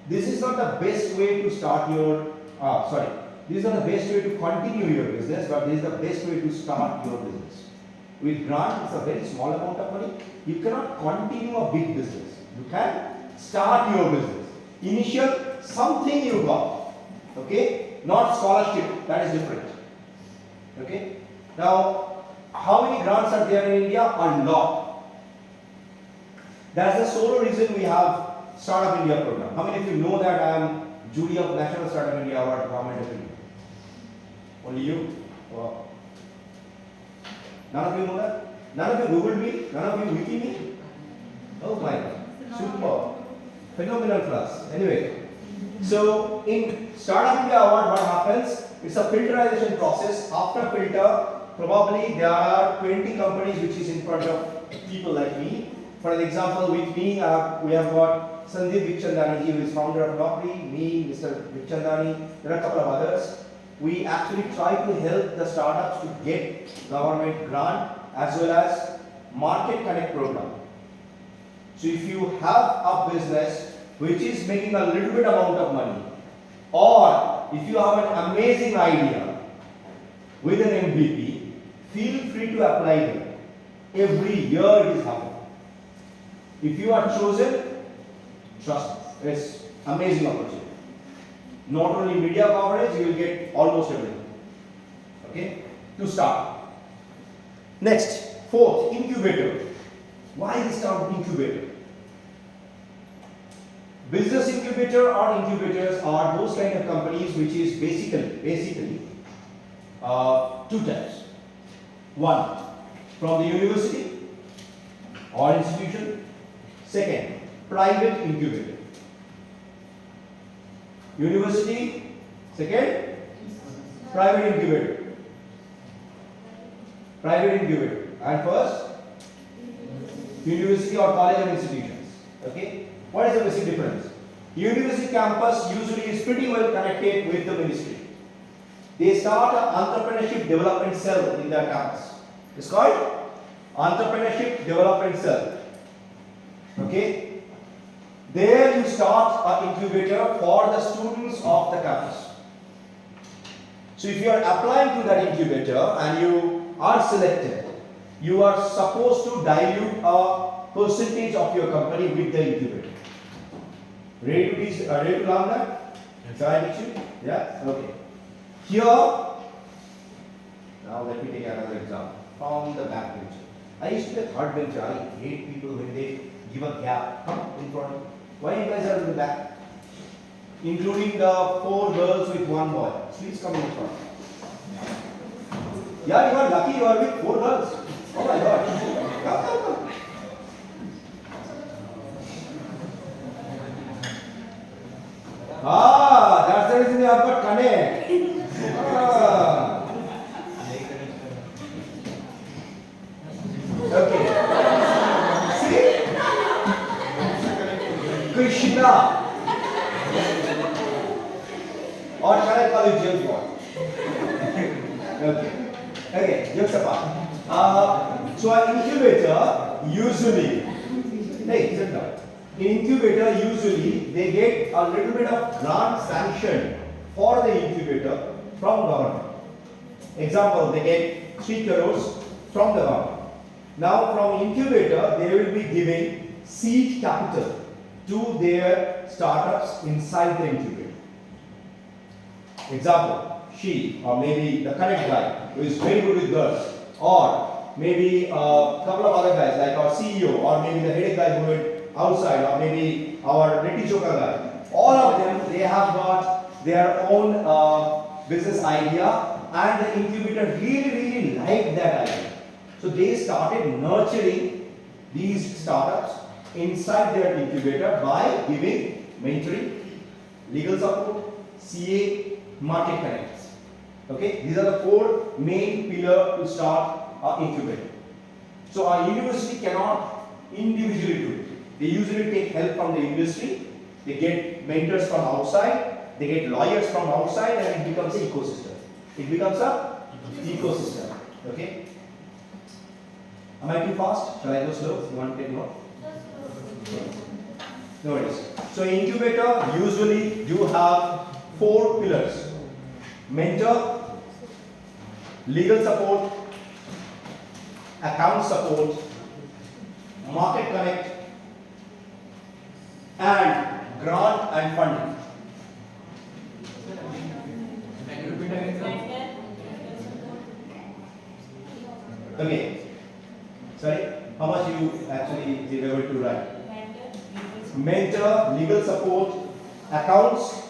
This is not the best way to start your, this is not the best way to continue your business, but this is the best way to start your business. With grant, it's a very small amount of money. You cannot continue a big business. You can start your business. Initial, something you got. Okay? Not scholarship, that is different. Okay? Now, how many grants are there in India? A lot. That's the sole reason we have Startup India program. How many of you know that I am jury of National Startup India Award Government of India? Only you? Wow. None of you know that? None of you Googled me? None of you wiki me? Oh my God. Super. Phenomenal class. Anyway, so in Startup India Award, what happens? It's a filterization process. After filter, probably there are 20 companies which is in front of people like me. For an example, with me, we have got Sandeep Vichandani, who is founder of Naukri, me, Mr. Vichandani, there are a couple of others. We actually try to help the startups to get government grant as well as market connect program. So if you have a business which is making a little bit amount of money, or if you have an amazing idea with an MVP, feel free to apply them. Every year it is happening. If you are chosen, trust me, it's amazing opportunity. Not only media coverage, you will get almost everything. Okay? To start. Next, fourth, incubator. Why is this term incubator? Business incubator or incubators are those kind of companies which is basically two types. One, from the university or institution. Second, private incubator. University. Second, private incubator. Private incubator. And first, university or college and institutions. Okay. What is the basic difference? University campus usually is pretty well connected with the ministry. They start an entrepreneurship development cell in their campus. It's called entrepreneurship development cell. Okay. There you start an incubator for the students of the campus. So if you are applying to that incubator and you are selected, you are supposed to dilute a percentage of your company with the incubator. Ready to learn that? Shall I teach you? Yeah? Okay. Here, now let me take another example from the back bench. I used to be a third bencher. I hate people when they give a gap. Come in front. Why you guys are in the back? Including the 4 girls with 1 boy. Please come in front. Yeah, you are lucky you are with 4 girls. Oh my God. Come. Ah, that's the reason you have got connect. Ah. Okay. See? Krishna. Or shall I call you James Bond? Okay, jokes apart. So an incubator usually, hey, sit down. In incubator usually they get a little bit of grant sanction for the incubator from government. Example, they get 3 crores from the government. Now from incubator they will be giving seed capital to their startups inside the incubator. Example, she or maybe the connect guy who is very good with girls, or maybe a couple of other guys like our CEO, or maybe the headache guy who is outside, or maybe our Niti Choka guy. All of them, they have got their own business idea, and the incubator really liked that idea. So they started nurturing these startups inside their incubator by giving mentoring, legal support, CA, market connects. Okay, these are the 4 main pillars to start an incubator. So our university cannot individually do it. They usually take help from the industry, they get mentors from outside, they get lawyers from outside, and it becomes an ecosystem. It becomes a ecosystem. Okay? Am I too fast? Shall I go slow? You want to take more? No worries. So incubator usually you have 4 pillars. Mentor, legal support, account support, market connect, and grant and funding. Okay. Sorry, how much you actually were able to write? mentor, legal support, accounts,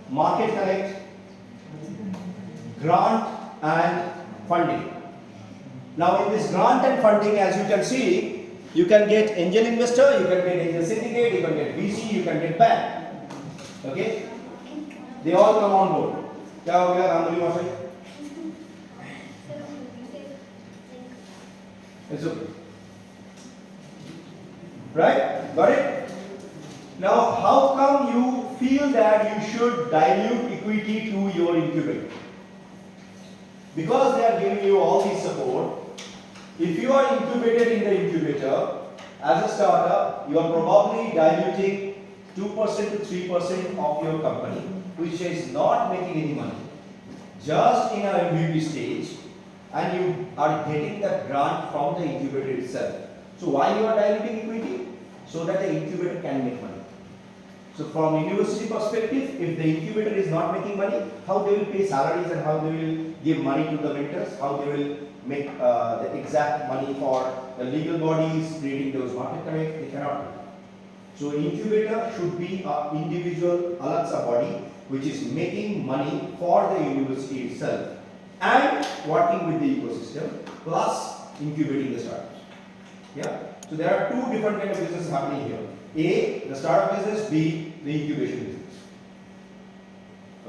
market connect, grant and funding. Now in this grant and funding, as you can see, you can get angel investor, you can get angel syndicate, you can get VC, you can get bank. Okay? They all come on board. क्या हो गया रामबली महोदय? It's okay. Right? Got it? Now, how come you feel that you should dilute equity to your incubator? Because they are giving you all this support. If you are incubated in the incubator as a startup, you are probably diluting 2% to 3% of your company, which is not making any money. Just in our MVP stage, and you are getting the grant from the incubator itself. So why you are diluting equity? So that the incubator can make money. So from university perspective, if the incubator is not making money, how they will pay salaries and how they will give money to the mentors, how they will make the exact money for the legal bodies creating those market connect, they cannot do. So incubator should be an individual Alexa body which is making money for the university itself and working with the ecosystem plus incubating the startups. Yeah. So there are two different kind of business happening here. A, the startup business. B, the incubation business.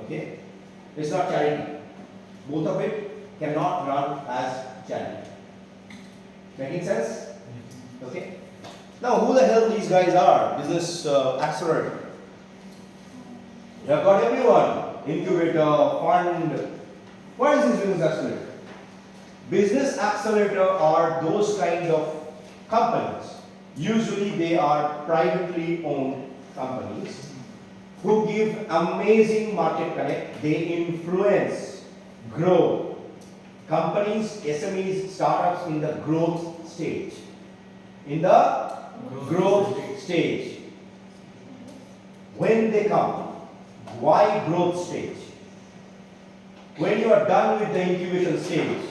Okay. It's not charity. Both of it cannot run as charity. Making sense? Okay. Now, who the hell these guys are? Business accelerator. You have got everyone. Incubator, fund. What is this business accelerator? Business accelerator are those kind of companies. Usually they are privately owned companies who give amazing market connect. They influence, grow companies, SMEs, startups in the growth stage. In the growth stage. When they come, why growth stage? When you are done with the incubation stage,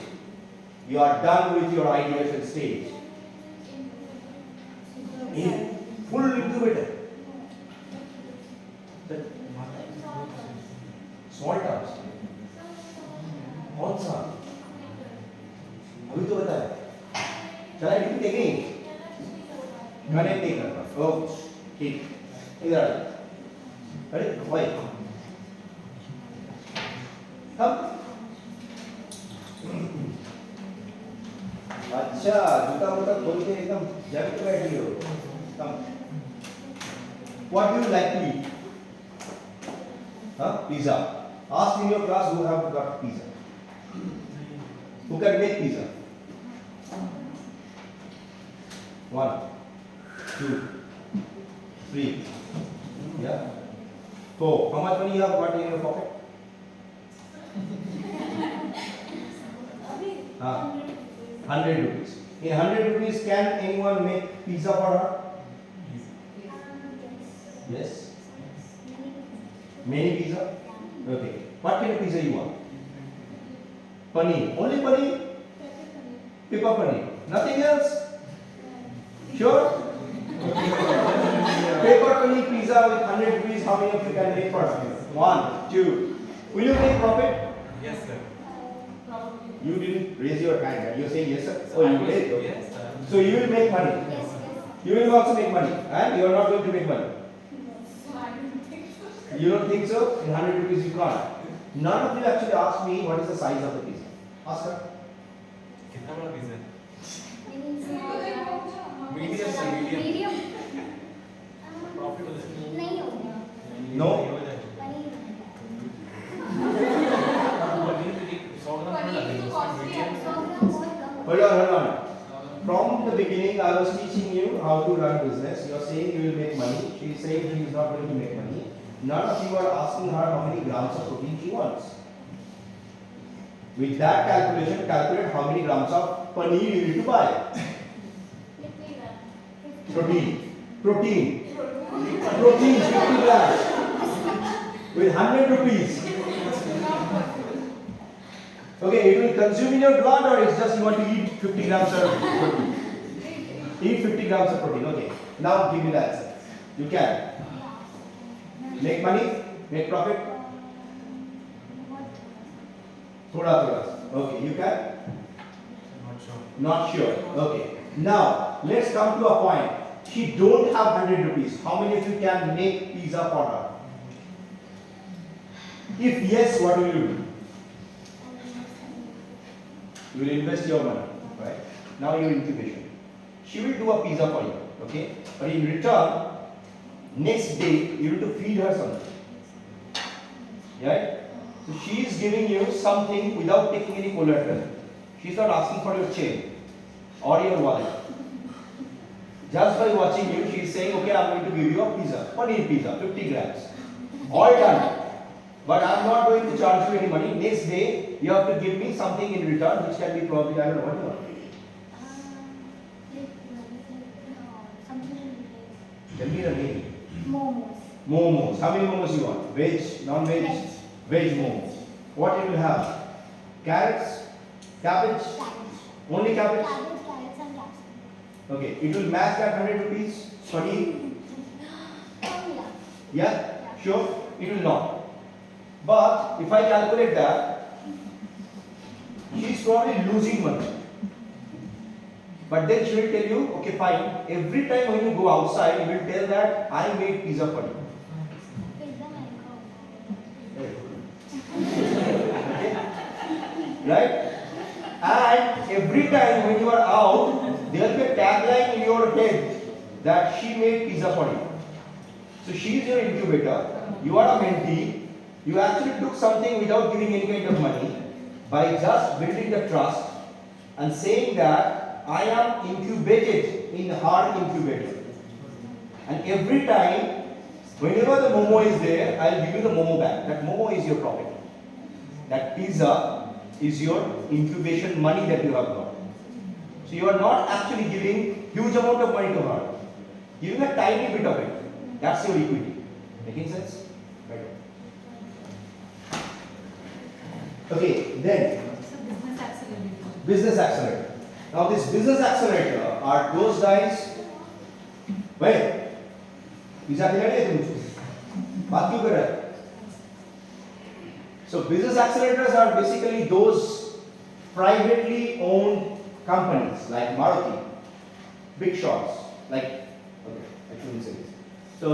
you are done with your ideation stage. In full incubator. Small terms. कौन सा? अभी तो बताया. Shall I repeat again? Connect नहीं करता. ओह, ठीक. इधर आ. अरे, भाई. हम. अच्छा, जूता वूता खोल के एकदम जग पे बैठी हो. Come. What do you like to eat? Huh? Pizza. Ask in your class who have got pizza. Who can make pizza? 1, 2, 3. Yeah. 4. How much money you have got in your pocket? Huh? 100 rupees. In 100 rupees, can anyone make pizza for her? Yes. Many pizza? Okay. What kind of pizza you want? Paneer. Only paneer? Pepper paneer. Nothing else? Sure? Pepper paneer pizza with 100 rupees, how many of you can make first? 1, 2. Will you make profit? Yes, sir. You didn't raise your hand, right? You're saying yes, sir? Oh, I you was- did? Okay. Yes, sir. So you will make money. You will also make money. And you are not going to make money. You don't think so? In 100 rupees you can't. None of you actually asked me what is the size of the pizza. Ask her. कितना बड़ा pizza है? Medium sir, medium. Medium Profit हो जाएगा। नहीं होगा No. हो जाएगा। पनीर पनीर भी 100 ग्राम थोड़ा लगेगा, उसमें medium 100 ग्राम बहुत कम Hold on, hold on. From the beginning, I was teaching you how to run business. You are saying you will make money. She is saying she is not going to make money. None of you are asking her how many grams of protein she wants. With that calculation, calculate how many grams of paneer you need to buy. Protein. Protein. Protein 50 grams. With 100 rupees. Okay, it will consume in your blood or it's just you want to eat 50 grams of protein? Eat 50 grams of protein, okay. Now give me that. You can. Make money? Make profit? Thoda thoda. Okay, you can? Not sure. Not sure. Okay. Now, let's come to a point. She don't have 100 rupees. How many of you can make pizza for her? If yes, what will you do? You will invest your money, right? Now your incubation. She will do a pizza for you, okay? But in return, next day you need to feed her something, right? So she is giving you something without taking any collateral. She is not asking for your chain or your wallet. Just by watching you, she is saying, okay, I am going to give you a pizza, paneer pizza, 50 grams. All done. But I am not going to charge you any money. Next day, you have to give me something in return, which can be probably, I don't know what you want. Tell me the name. Momos. Momos. How many momos you want? Veg, non-veg? Veg. Veg momos. What you will have? Carrots? Cabbage? Only cabbage? Cabbage, carrots and capsicum. Okay. It will match that 100 rupees? Paneer? Yeah. Yeah? Sure? It will not. But if I calculate that, she is probably losing money. But then she will tell you, okay, fine. Every time when you go outside, you will tell that I made pizza for you. Pizza Okay? Right? And every time when you are out, there will be a tagline in your head that she made pizza for you. So she is your incubator. You are a mentee. You actually took something without giving any kind of money by just building the trust and saying that I am incubated in her incubator. And every time, whenever the momo is there, I will give you the momo back. That momo is your property. That pizza is your incubation money that you have got. So you are not actually giving huge amount of money to her. Giving a tiny bit of it. That's your equity. Making sense? Right. Okay, then So business accelerator. business accelerator. Now this business accelerator are those guys. Wait, pizza खिला रहे तुम उसको? बात क्यों कर रहे हो? So business accelerators are basically those privately owned companies like Maruti, big shots like okay, I shouldn't say this. So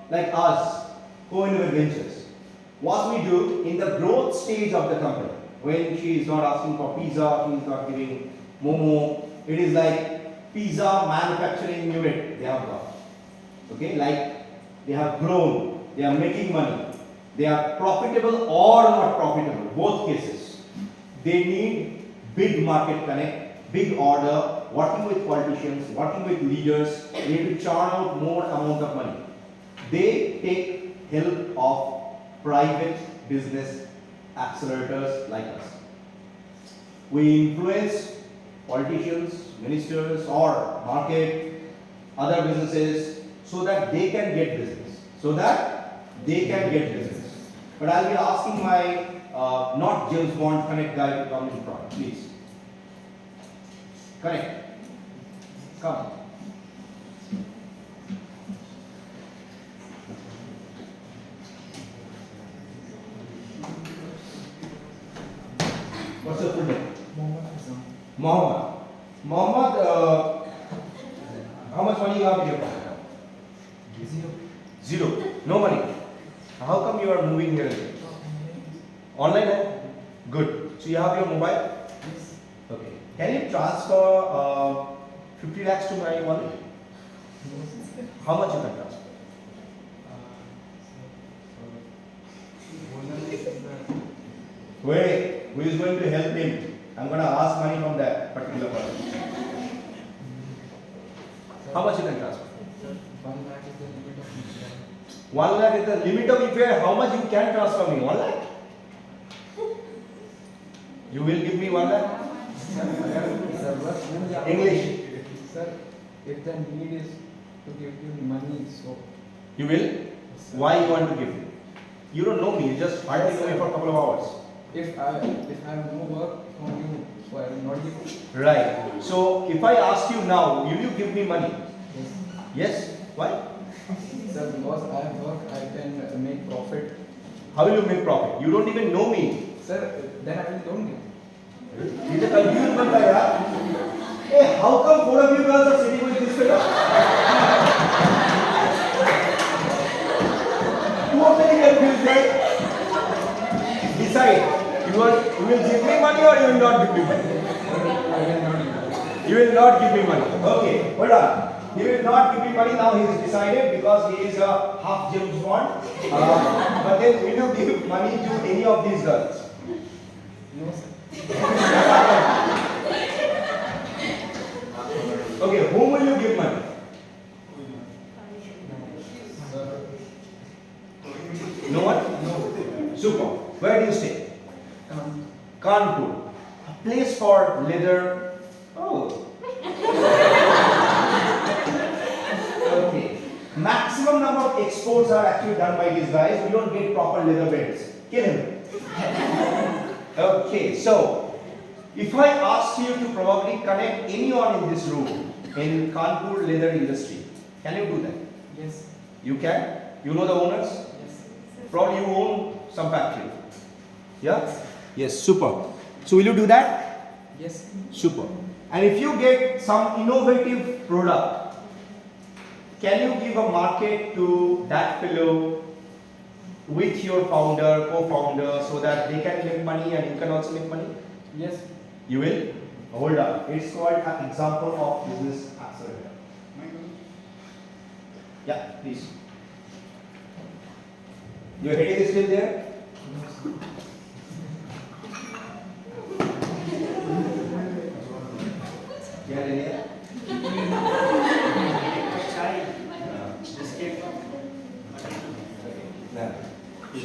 like us, Co-Innovate Ventures. What we do in the growth stage of the company, when she is not asking for pizza, she is not giving momo, it is like pizza manufacturing unit they have got. Okay, like they have grown, they are making money, they are profitable or not profitable, both cases. They need big market connect, big order, working with politicians, working with leaders, they need to churn out more amount of money. They take help of private business accelerators like us. We influence politicians, ministers or market, other businesses so that they can get business. But I'll be asking my not James Bond connect guy to come in front, please. Connect. Come. What's your full name? Mohammed. Mohammed, how much money you have in your pocket? Zero. No money. How come you are moving here again? Online? Eh? Good. So you have your mobile? Okay. Can you transfer 50 lakhs to my wallet? How much you can transfer? Wait, who is going to help him? I'm going to ask money from that particular person. How much you can transfer? 1 lakh is the limit of UPI. How much you can transfer me? 1 lakh? You will give me 1 lakh? English. Sir, if the need is to give you money, so You will? Why you want to give me? You don't know me. You just hardly know me for a couple of hours. if I have no work from you, so I will not give you. Right. So if I ask you now, will you give me money? Yes. Yes. Why? Sir, because I work, I can make profit. How will you make profit? You don't even know me. Sir, then I will don't give. He's a confused banda, yaar. Hey, how come four of you girls are sitting with this fellow? Two of them are confused, right? Decide. You will give me money or you will not give me money? I will not give. You will not give me money. Okay, hold on. He will not give me money. Now he is decided because he is a half James Bond. But then will you give money to any of these girls? No, sir. Okay, whom will you give money? Sir, No one? no. Super. Where do you stay? Come. Kanpur. A place for leather. Oh. Okay. Maximum number of exports are actually done by these guys. We don't get proper leather belts. Kill him. Okay, so if I ask you to probably connect anyone in this room in Kanpur leather industry, can you do that? Yes. You can? You know the owners? Yes. Probably you own some factory. Yeah? Yes, super. So will you do that? Yes. Super. And if you get some innovative product, can you give a market to that fellow with your founder, co-founder, so that they can make money and you can also make money? Yes. You will? Hold on. It's called an example of business accelerator. Yeah, please. Your headache is still there? Yeah, Lilia?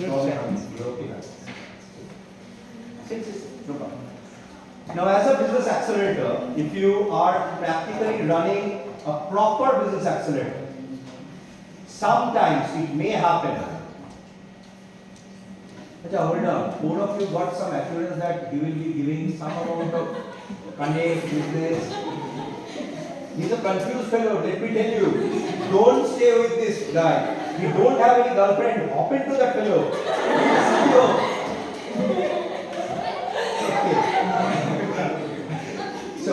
No. No problem. Now, as a business accelerator, if you are practically running a proper business accelerator, sometimes it may happen. Acha, hold on. Four of you got some assurance that you will be giving some amount of connect, business. He's a confused fellow, let me tell you. Don't stay with this guy. If you don't have any girlfriend, hop into that fellow. He's CEO. Okay. So,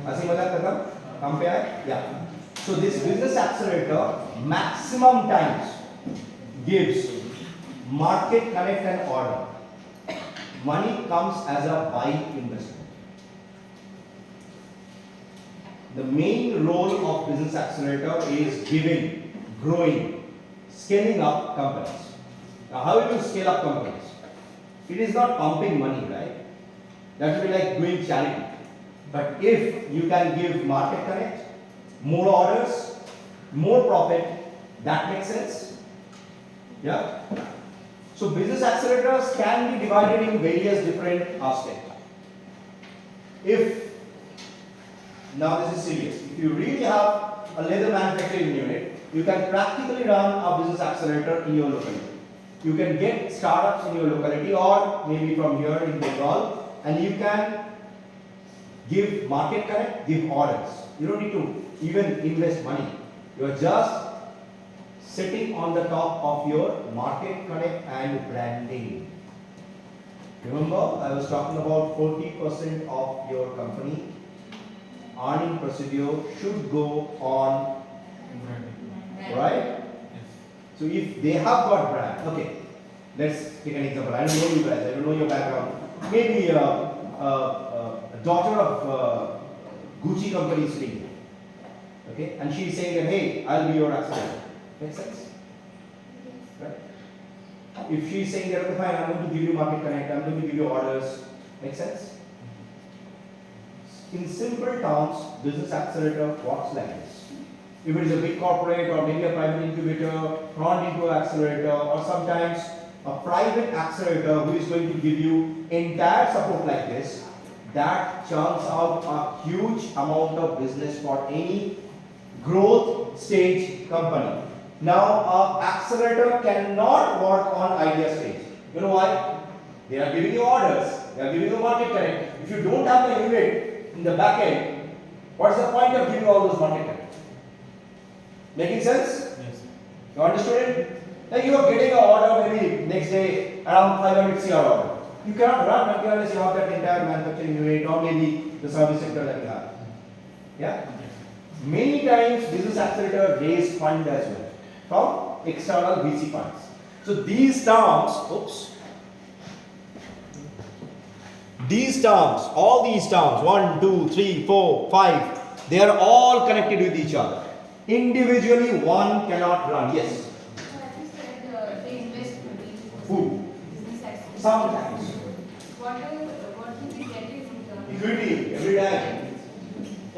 Asim Mazak Khatam? Kam pe aaye? Yeah. So this business accelerator maximum times gives market connect and order. Money comes as a buy investment. The main role of business accelerator is giving, growing, scaling up companies. Now, how will you scale up companies? It is not pumping money, right? That will be like doing charity. But if you can give market connect, more orders, more profit, that makes sense. Yeah? So business accelerators can be divided in various different aspects. If, now this is serious, if you really have a leather manufacturing unit, you can practically run a business accelerator in your locality. You can get startups in your locality or maybe from here in Bengal, and you can give market connect, give orders. You don't need to even invest money. You are just sitting on the top of your market connect and branding. Remember, I was talking about 40% of your company earning procedure should go on right? So if they have got brand, okay, let's take an example. I don't know you guys, I don't know your background. Maybe a daughter of Gucci company is sitting here, okay, and she is saying that, hey, I'll be your accelerator. Makes sense? Right? If she is saying that, okay, fine, I'm going to give you market connect, I'm going to give you orders. Makes sense? In simple terms, business accelerator works like this. If it is a big corporate or maybe a private incubator, turned into an accelerator, or sometimes a private accelerator who is going to give you entire support like this, that churns out a huge amount of business for any growth stage company. Now, an accelerator cannot work on idea stage. You know why? They are giving you orders, they are giving you market connect. If you don't have the unit in the back end, what's the point of giving all those market connect? Making sense? Yes. You understood it? Like you are getting an order maybe next day around 500 CR order. You cannot run unless you have that entire manufacturing unit or maybe the service sector that you have. Yeah? Many times business accelerator raise fund as well from external VC funds. So these terms, all these terms, 1, 2, 3, 4, 5, they are all connected with each other. Individually, one cannot run. Yes. So as you said, they invest money in Who? business activity. Sometimes. What do we get in return? Equity every time.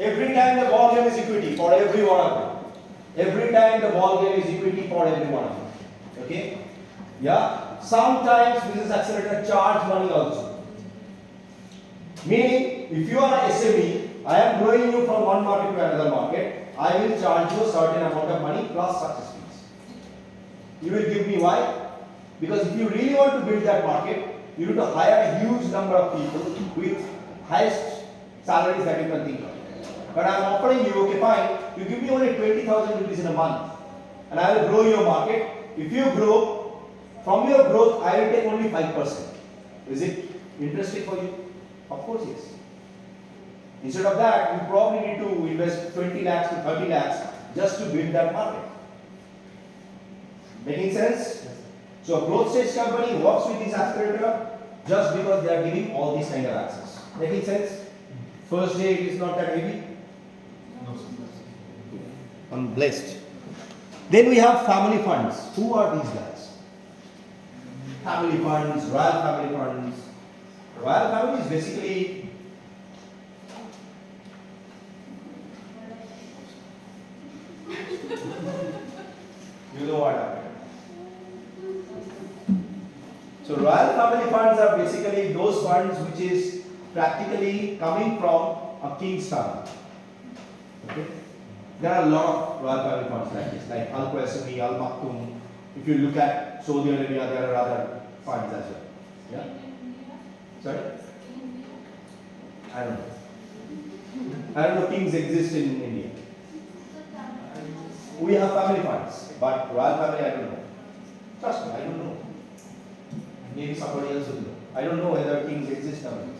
Every time the ball game is equity for every one of them. Every time the ball game is equity for every one of them. Okay? Yeah. Sometimes business accelerator charge money also. Meaning, if you are an SME, I am growing you from one market to another market. I will charge you a certain amount of money plus success fees. You will give me why? Because if you really want to build that market, you need to hire a huge number of people with highest salaries that you can think of. But I am offering you, okay fine, you give me only 20,000 rupees in a month and I will grow your market. If you grow, from your growth I will take only 5%. Is it interesting for you? Of course yes. Instead of that, you probably need to invest 20 lakhs to 30 lakhs just to build that market. Making sense? So a growth stage company works with this accelerator just because they are giving all these kind of access. Making sense? First day it is not that heavy. No, sir. I'm blessed. Then we have family funds. Who are these guys? Family funds, royal family funds. Royal family is basically you know what I mean. So royal family funds are basically those funds which is practically coming from a king's family. Okay? There are a lot of royal family funds like this, like Al Qasimi, Al Maktoum. If you look at Saudi Arabia, there are other funds as well. Yeah? Sorry? I don't know. I don't know if kings exist in India. We have family funds, but royal family I don't know. Trust me, I don't know. Maybe somebody else will know. I don't know whether kings exist nowadays.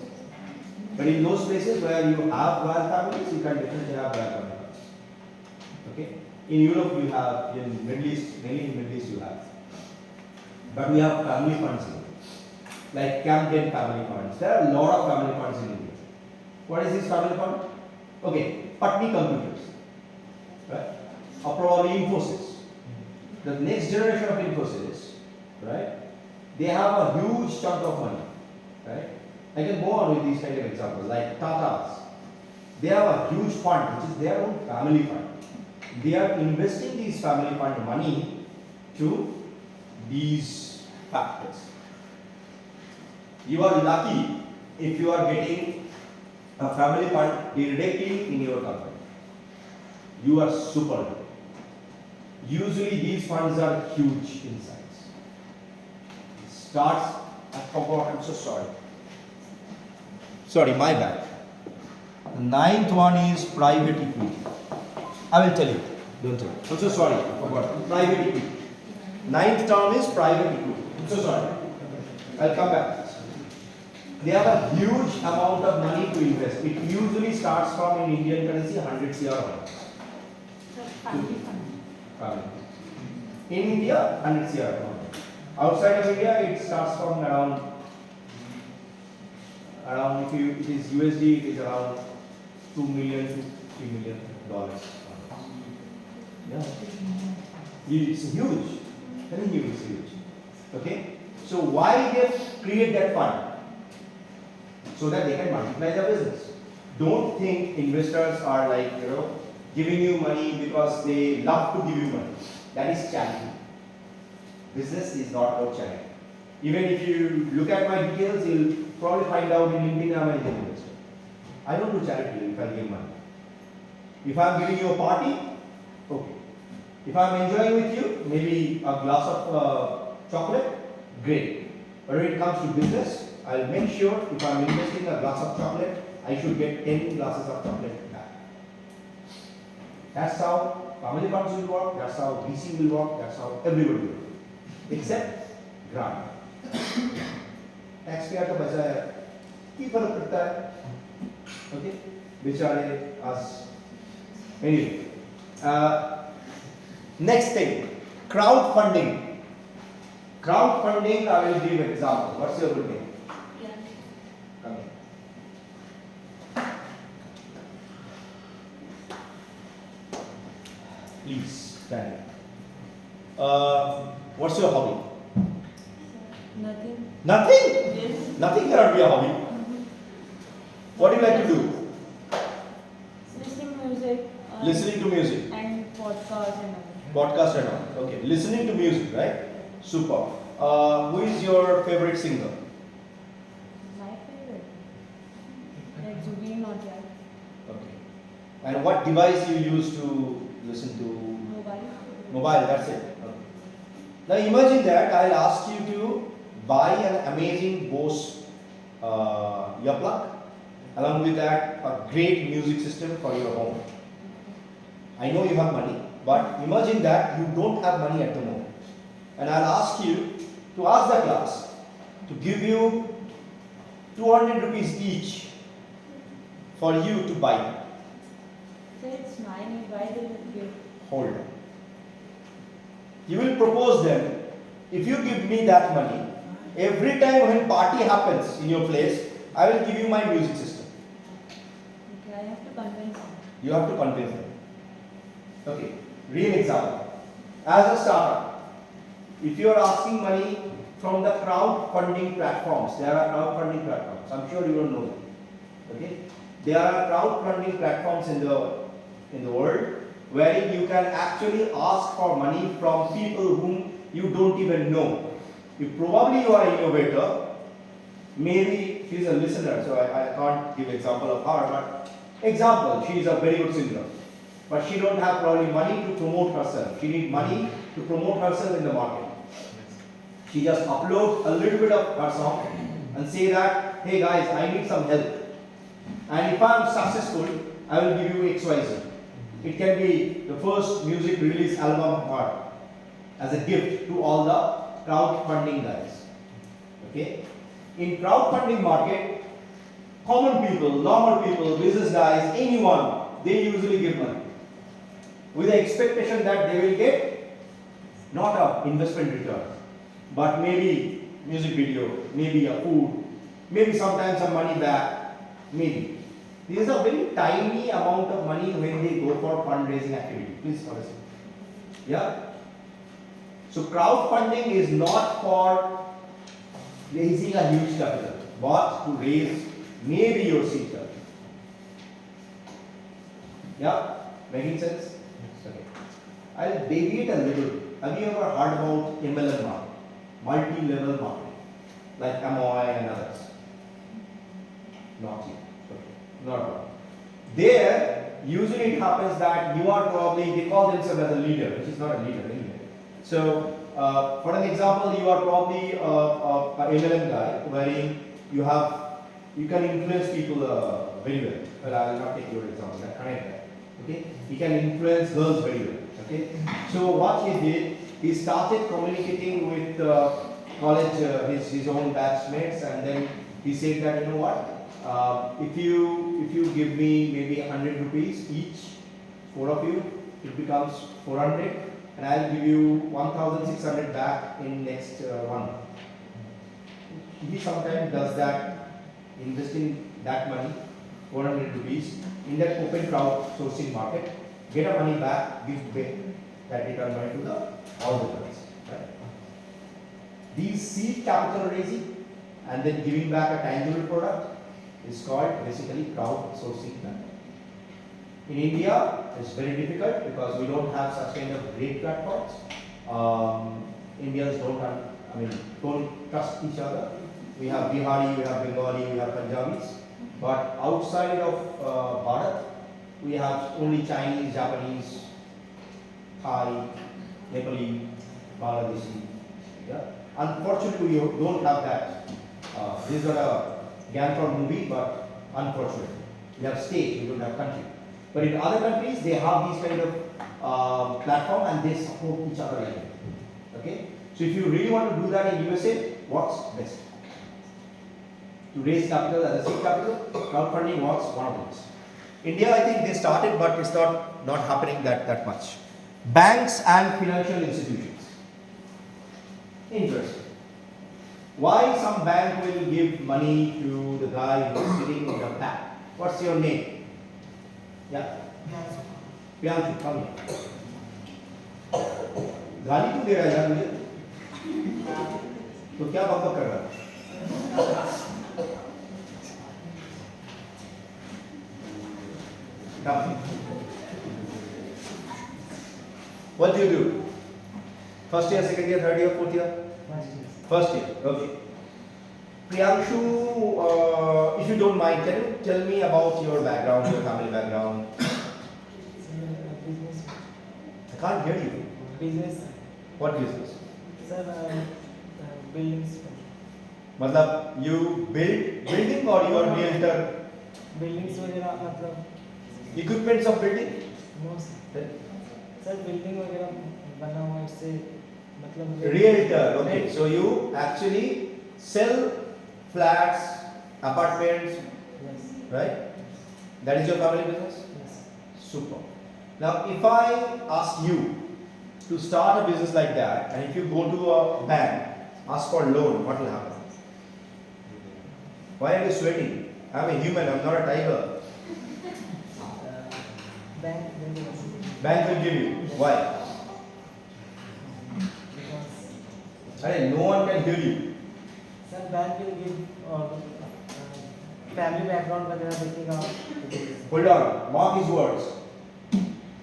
But in those places where you have royal families, you can definitely have royal family funds. Okay? In Europe you have, in Middle East, mainly in Middle East you have. But we have family funds here. Like Camden family funds. There are a lot of family funds in India. What is this family fund? Okay, Patni Computers. Right? Or probably Infosys. The next generation of Infosys, right? They have a huge chunk of money. Right? I can go on with these kind of examples, like Tata's. They have a huge fund, which is their own family fund. They are investing these family fund money to these factors. You are lucky if you are getting a family fund directly in your company. You are super lucky. Usually these funds are huge in size. It starts, I forgot, I'm so sorry. Sorry, my bad. The ninth one is private equity. I will tell you. Don't tell you. I'm so sorry, I forgot. Private equity. Ninth term is private equity. I'm so sorry. I'll come back to this. They have a huge amount of money to invest. It usually starts from, in Indian currency, 100 CR. The family fund. In India, 100 CR. Outside of India, it starts from around if it is USD, it is around $2 million to $3 million. Yeah. It's huge. Very huge, it's huge. Okay? So why they create that fund? So that they can multiply their business. Don't think investors are like, giving you money because they love to give you money. That is charity. Business is not about charity. Even if you look at my details, you'll probably find out in LinkedIn I'm an angel investor. I don't do charity if I give money. If I'm giving you a party, okay. If I'm enjoying with you, maybe a glass of chocolate, great. But when it comes to business, I'll make sure if I'm investing a glass of chocolate, I should get 10 glasses of chocolate back. That's how family funds will work, that's how VC will work, that's how everybody will work. Except grant. Taxpayer का बचा है, की फर्क पड़ता है? Okay, बेचारे us. Anyway, next thing, crowdfunding. Crowdfunding, I will give an example. What's your good name? Yeah. Come here. Please stand. What's your hobby? Nothing. Nothing. Yes. Nothing cannot be a hobby. What do you like to do? Listening music. Listening to music. And podcast and other. Podcast and all. Okay. Listening to music, right? Super. Who is your favorite singer? My favorite. Like Zubeen not yet. Okay. And what device you use to listen to? Mobile. Mobile, that's it. Okay. Now imagine that I'll ask you to buy an amazing Bose earplug, along with that a great music system for your home. I know you have money, but imagine that you don't have money at the moment. And I'll ask you to ask the class to give you 200 rupees each for you to buy. So it's mine. Why did it give? Hold on. You will propose them, if you give me that money, every time when party happens in your place, I will give you my music system. Okay, I have to convince him. You have to convince them. Okay, real example. As a startup, if you are asking money from the crowdfunding platforms, there are crowdfunding platforms. I'm sure you don't know them. Okay, there are crowdfunding platforms in the world where you can actually ask for money from people whom you don't even know. If probably you are an innovator, maybe she's a listener, so I can't give example of her, but example, she is a very good singer, but she don't have probably money to promote herself. She need money to promote herself in the market. She just upload a little bit of her song and say that, hey guys, I need some help. And if I am successful, I will give you XYZ. It can be the first music release album part as a gift to all the crowdfunding guys. Okay? In crowdfunding market, common people, normal people, business guys, anyone, they usually give money with the expectation that they will get not a investment return, but maybe music video, maybe a food, maybe sometimes some money back, maybe. This is a very tiny amount of money when they go for fundraising activity. Please understand. Yeah. So crowdfunding is not for raising a huge capital, but to raise maybe your seed capital. Yeah, making sense? Okay. I'll deviate a little. Have you ever heard about MLM market, multi-level marketing, like MOI and others? Not yet. Not at all. There, usually it happens that you are probably, they call themselves as a leader, which is not a leader anyway. So, for an example, you are probably a MLM guy, wherein you can influence people very well. But I will not take your example, that kind of guy. Okay? He can influence girls very well. Okay? So what he did, he started communicating with college, his own batchmates, and then he said that, you know what? If you give me maybe 100 rupees each, 4 of you, it becomes 400, and I'll give you 1,600 back in next 1 month. He sometimes does that, investing that money, 400 rupees, in that open crowdsourcing market, get a money back, give back that return money to all the girls. Right? These seed capital raising and then giving back a tangible product is called basically crowdsourcing method. In India, it's very difficult because we don't have such kind of great platforms. Indians don't trust each other. We have Bihari, we have Bengali, we have Punjabis, but outside of Bharat, we have only Chinese, Japanese, Thai, Nepali, Bangladeshi. Yeah? Unfortunately, we don't have that. This is not a Ganfor movie, but unfortunately, we have state, we don't have country. But in other countries, they have these kind of platform and they support each other like that. Okay? So if you really want to do that in USA, what's best? To raise capital as a seed capital, crowdfunding was one of those. India, I think they started, but it's not happening that much. Banks and financial institutions. Interesting. Why some bank will give money to the guy who's sitting in the back? What's your name? Yeah? Priyanshu, come here. गाली क्यों दे रहा है यार मुझे? तो क्या बात कर रहा है? What do you do? First year, second year, third year, fourth year? First year, okay. Priyanshu, if you don't mind, can you tell me about your background, your family background? I can't hear you. Business. What business? Sir, buildings. मतलब you build building or you are realtor? Buildings वगैरह मतलब. Equipments of building? No sir. Sir building वगैरह बना हुआ इससे मतलब. Realtor, okay. So you actually sell flats, apartments, Yes. right? That is your family business? Yes. Super. Now, if I ask you to start a business like that, and if you go to a bank, ask for a loan, what will happen? Why are you sweating? I'm a human, I'm not a tiger. Bank will. Bank will give you. Why? Because. Hey, no one can hear you. Sir bank will give family background वगैरह देखेगा. Hold on, mark his words.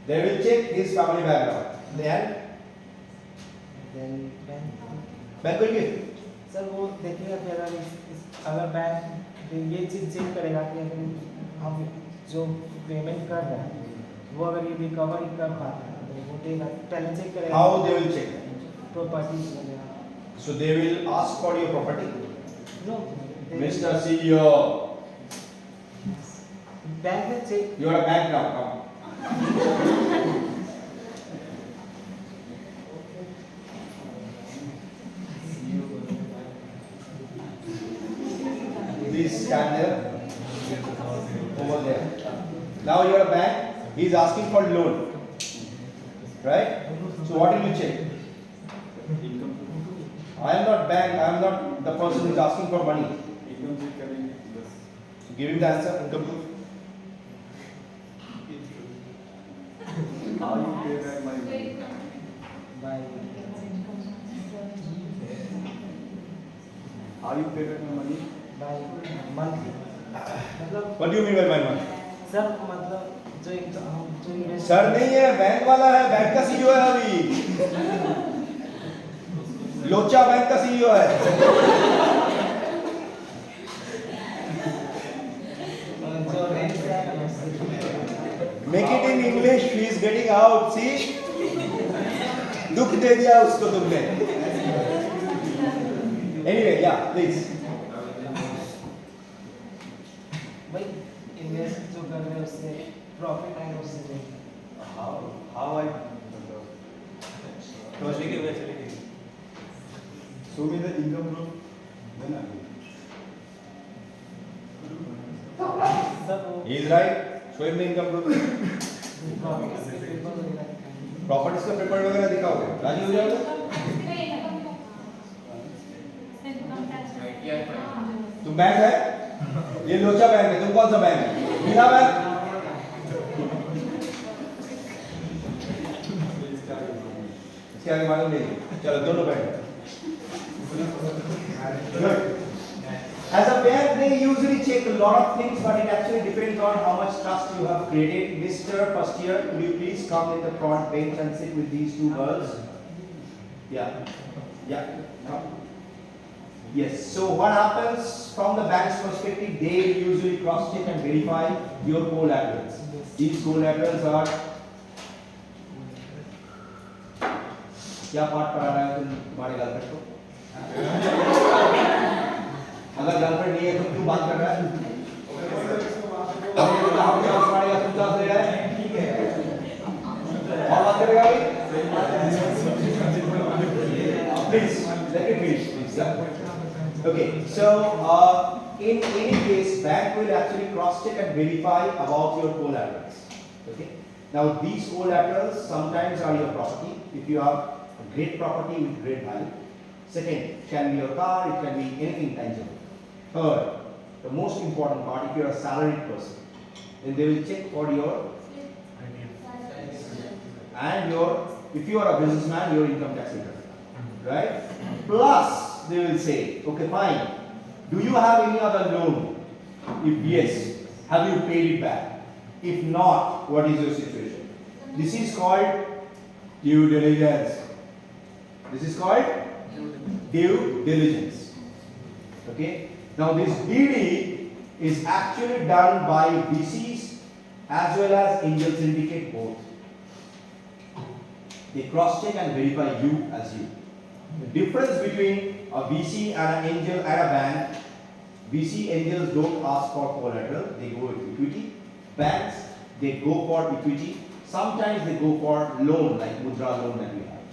They will check his family background. Then bank will give. Sir वो देखेगा कि अगर bank ये चीज़ check करेगा कि अगर हम जो पेमेंट कर रहे हैं वो अगर ये रिकवर कर पाता है तो वो देगा. पहले चेक करेगा. How they will check? Properties वगैरह. So they will ask for your property. No. Mr. CEO, bank में check. you are a bank now. Come. Please stand there. Over there. Now you are a bank. He is asking for loan. Right? So what will you check? I am not bank. I am not the person who is asking for money. Give him the answer. Income proof. How you pay back my money? By How you pay back my money? monthly. मतलब What do you mean by my money? Sir मतलब जो एक हम जो invest. Sir नहीं है, bank वाला है, बैंक का सीईओ है अभी. लोचा बैंक का सीईओ है. जो रेंट से Make it in English. He is getting out. See? दुख दे दिया उसको तुमने. Anyway, yeah, please. भाई इन्वेस्ट जो कर रहे हैं उससे प्रॉफिट आएगा उससे नहीं. How I show me the income proof, then I will. Sir वो He is right. Show him the income proof. Profit से पेपर वगैरह. प्रॉपर्टीज का पेपर वगैरह दिखाओ. राजी हो जाओगे? तुम बैंक है? ये लोचा बैंक है. तुम कौन सा बैंक है? मीना बैंक? इसके आगे मालूम नहीं. चलो दोनों bank. Good. As a bank, they usually check a lot of things, but it actually depends on how much trust you have created. Mr. First Year, could you please come in the front bench and sit with these two girls? Yeah. Yeah. Come. Yes. So what happens from the bank's perspective? They usually cross-check and verify your collaterals. These collaterals are. क्या पाठ पढ़ा रहा है तुम तुम्हारे girlfriend को? अगर girlfriend नहीं है तो क्यों बात कर रहा है? हम क्या पढ़ेगा तुम क्या ले रहा है? करेगा भाई? Please, let me finish, please. Yeah. Okay, so in any case, bank will actually cross-check and verify about your collaterals. Okay. Now these collaterals sometimes are your property. If you have a great property with great value. Second, can be your car, it can be anything tangible. Third, the most important part, if you are a salaried person, then they will check for your and your, if you are a businessman, your income tax return, right? Plus, they will say, okay, fine. Do you have any other loan? If yes, have you paid it back? If not, what is your situation? This is called due diligence. This is called due diligence. Okay. Now this DD is actually done by VCs as well as angel syndicate both. They cross-check and verify you as you. The difference between a VC and an angel and a bank, VC angels don't ask for collateral, they go with equity. Banks, they go for equity. Sometimes they go for loan, like mudra loan that we have.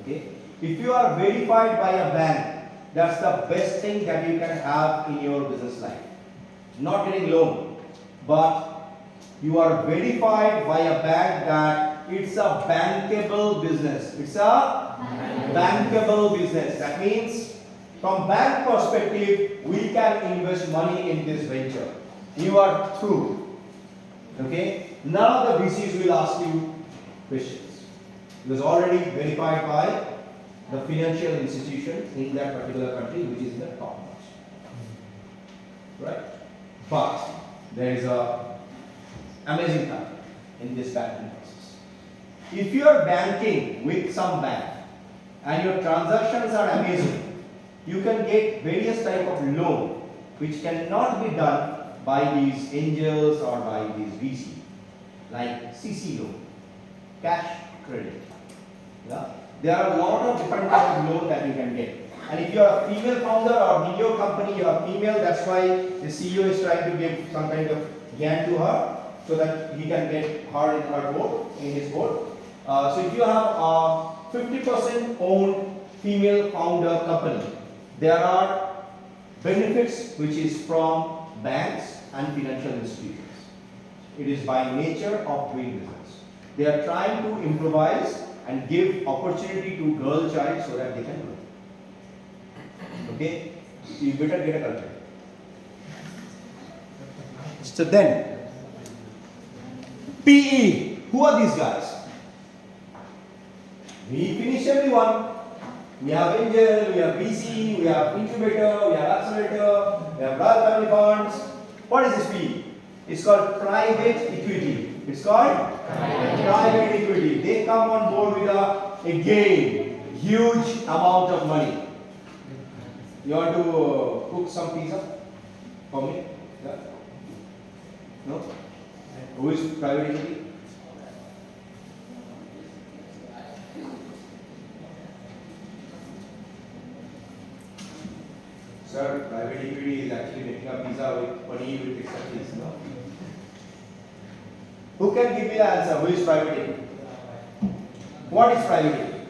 Okay? If you are verified by a bank, that's the best thing that you can have in your business life. Not getting loan, but you are verified by a bank that it's a bankable business. It's a bankable business. That means from bank perspective, we can invest money in this venture. You are through. Okay? None of the VCs will ask you questions. It was already verified by the financial institution in that particular country, which is the top notch. Right? But there is a amazing factor in this banking process. If you are banking with some bank and your transactions are amazing, you can get various type of loan which cannot be done by these angels or by these VC, like CC loan, cash credit. Yeah? There are a lot of different types of loan that you can get. And if you are a female founder or in your company you are female, that's why the CEO is trying to give some kind of gyan to her so that he can get her in her board, in his board. So if you have a 50% owned female founder company, there are benefits which is from banks and financial institutions. It is by nature of doing business. They are trying to improvise and give opportunity to girl child so that they can grow. Okay? You better get a culture. So then, PE. Who are these guys? We finish everyone. We have angel, we have VC, we have incubator, we have accelerator, we have Royal Family Funds. What is this PE? It's called private equity. It's called private equity. They come on board with again, huge amount of money. You want to cook some pizza for me? Yeah? No? Who is private equity? Sir, private equity is actually making a pizza with paneer with extra cheese. No? Who can give me the answer? Who is private equity? What is private equity?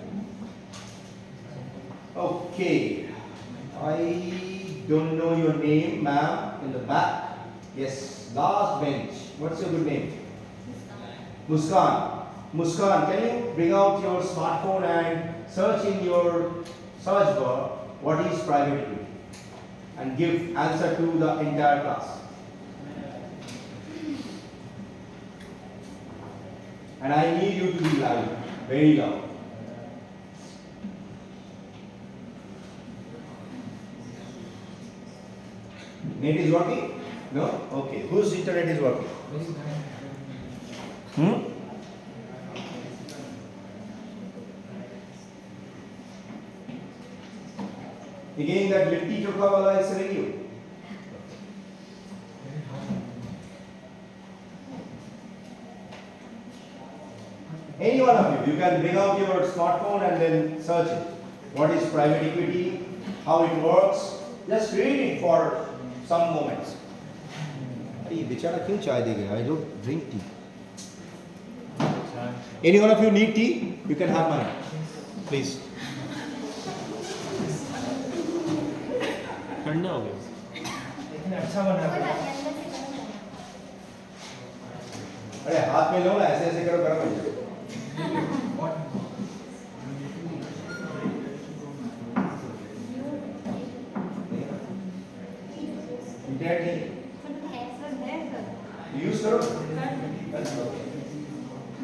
Okay. I don't know your name, ma'am, in the back. Yes, last bench. What's your good name? Muskan. Muskan, can you bring out your smartphone and search in your search bar what is private equity? And give answer to the entire class. And I need you to be loud, very loud. Net is working? No? Okay. Whose internet is working? Again, that litti chokha wala is selling you. Any one of you can bring out your smartphone and then search it. What is private equity? How it works? Just read it for some moments. ये बेचारा क्यों चाय दे गया? I don't drink tea. Any one of you need tea? You can have mine. Please. ठंडा हो गया. लेकिन अच्छा बना है. अरे हाथ में लो ना, ऐसे ऐसे करो, गर्म हो जाए. इंटरनेट नहीं यूज करो.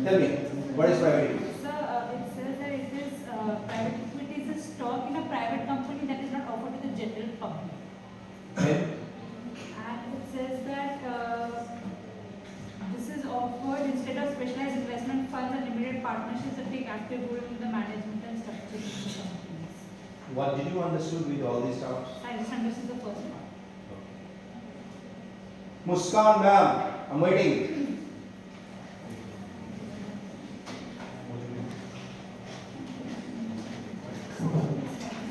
Tell me, what is private equity? Sir, it says that it is private equity is a stock in a private company that is not offered to the general public. Then And it says that this is offered instead of specialized investment funds and limited partnerships that take active role in the management and structure of the companies. what did you understood with all these terms? I understand this is the first part. Muskan ma'am, I'm waiting.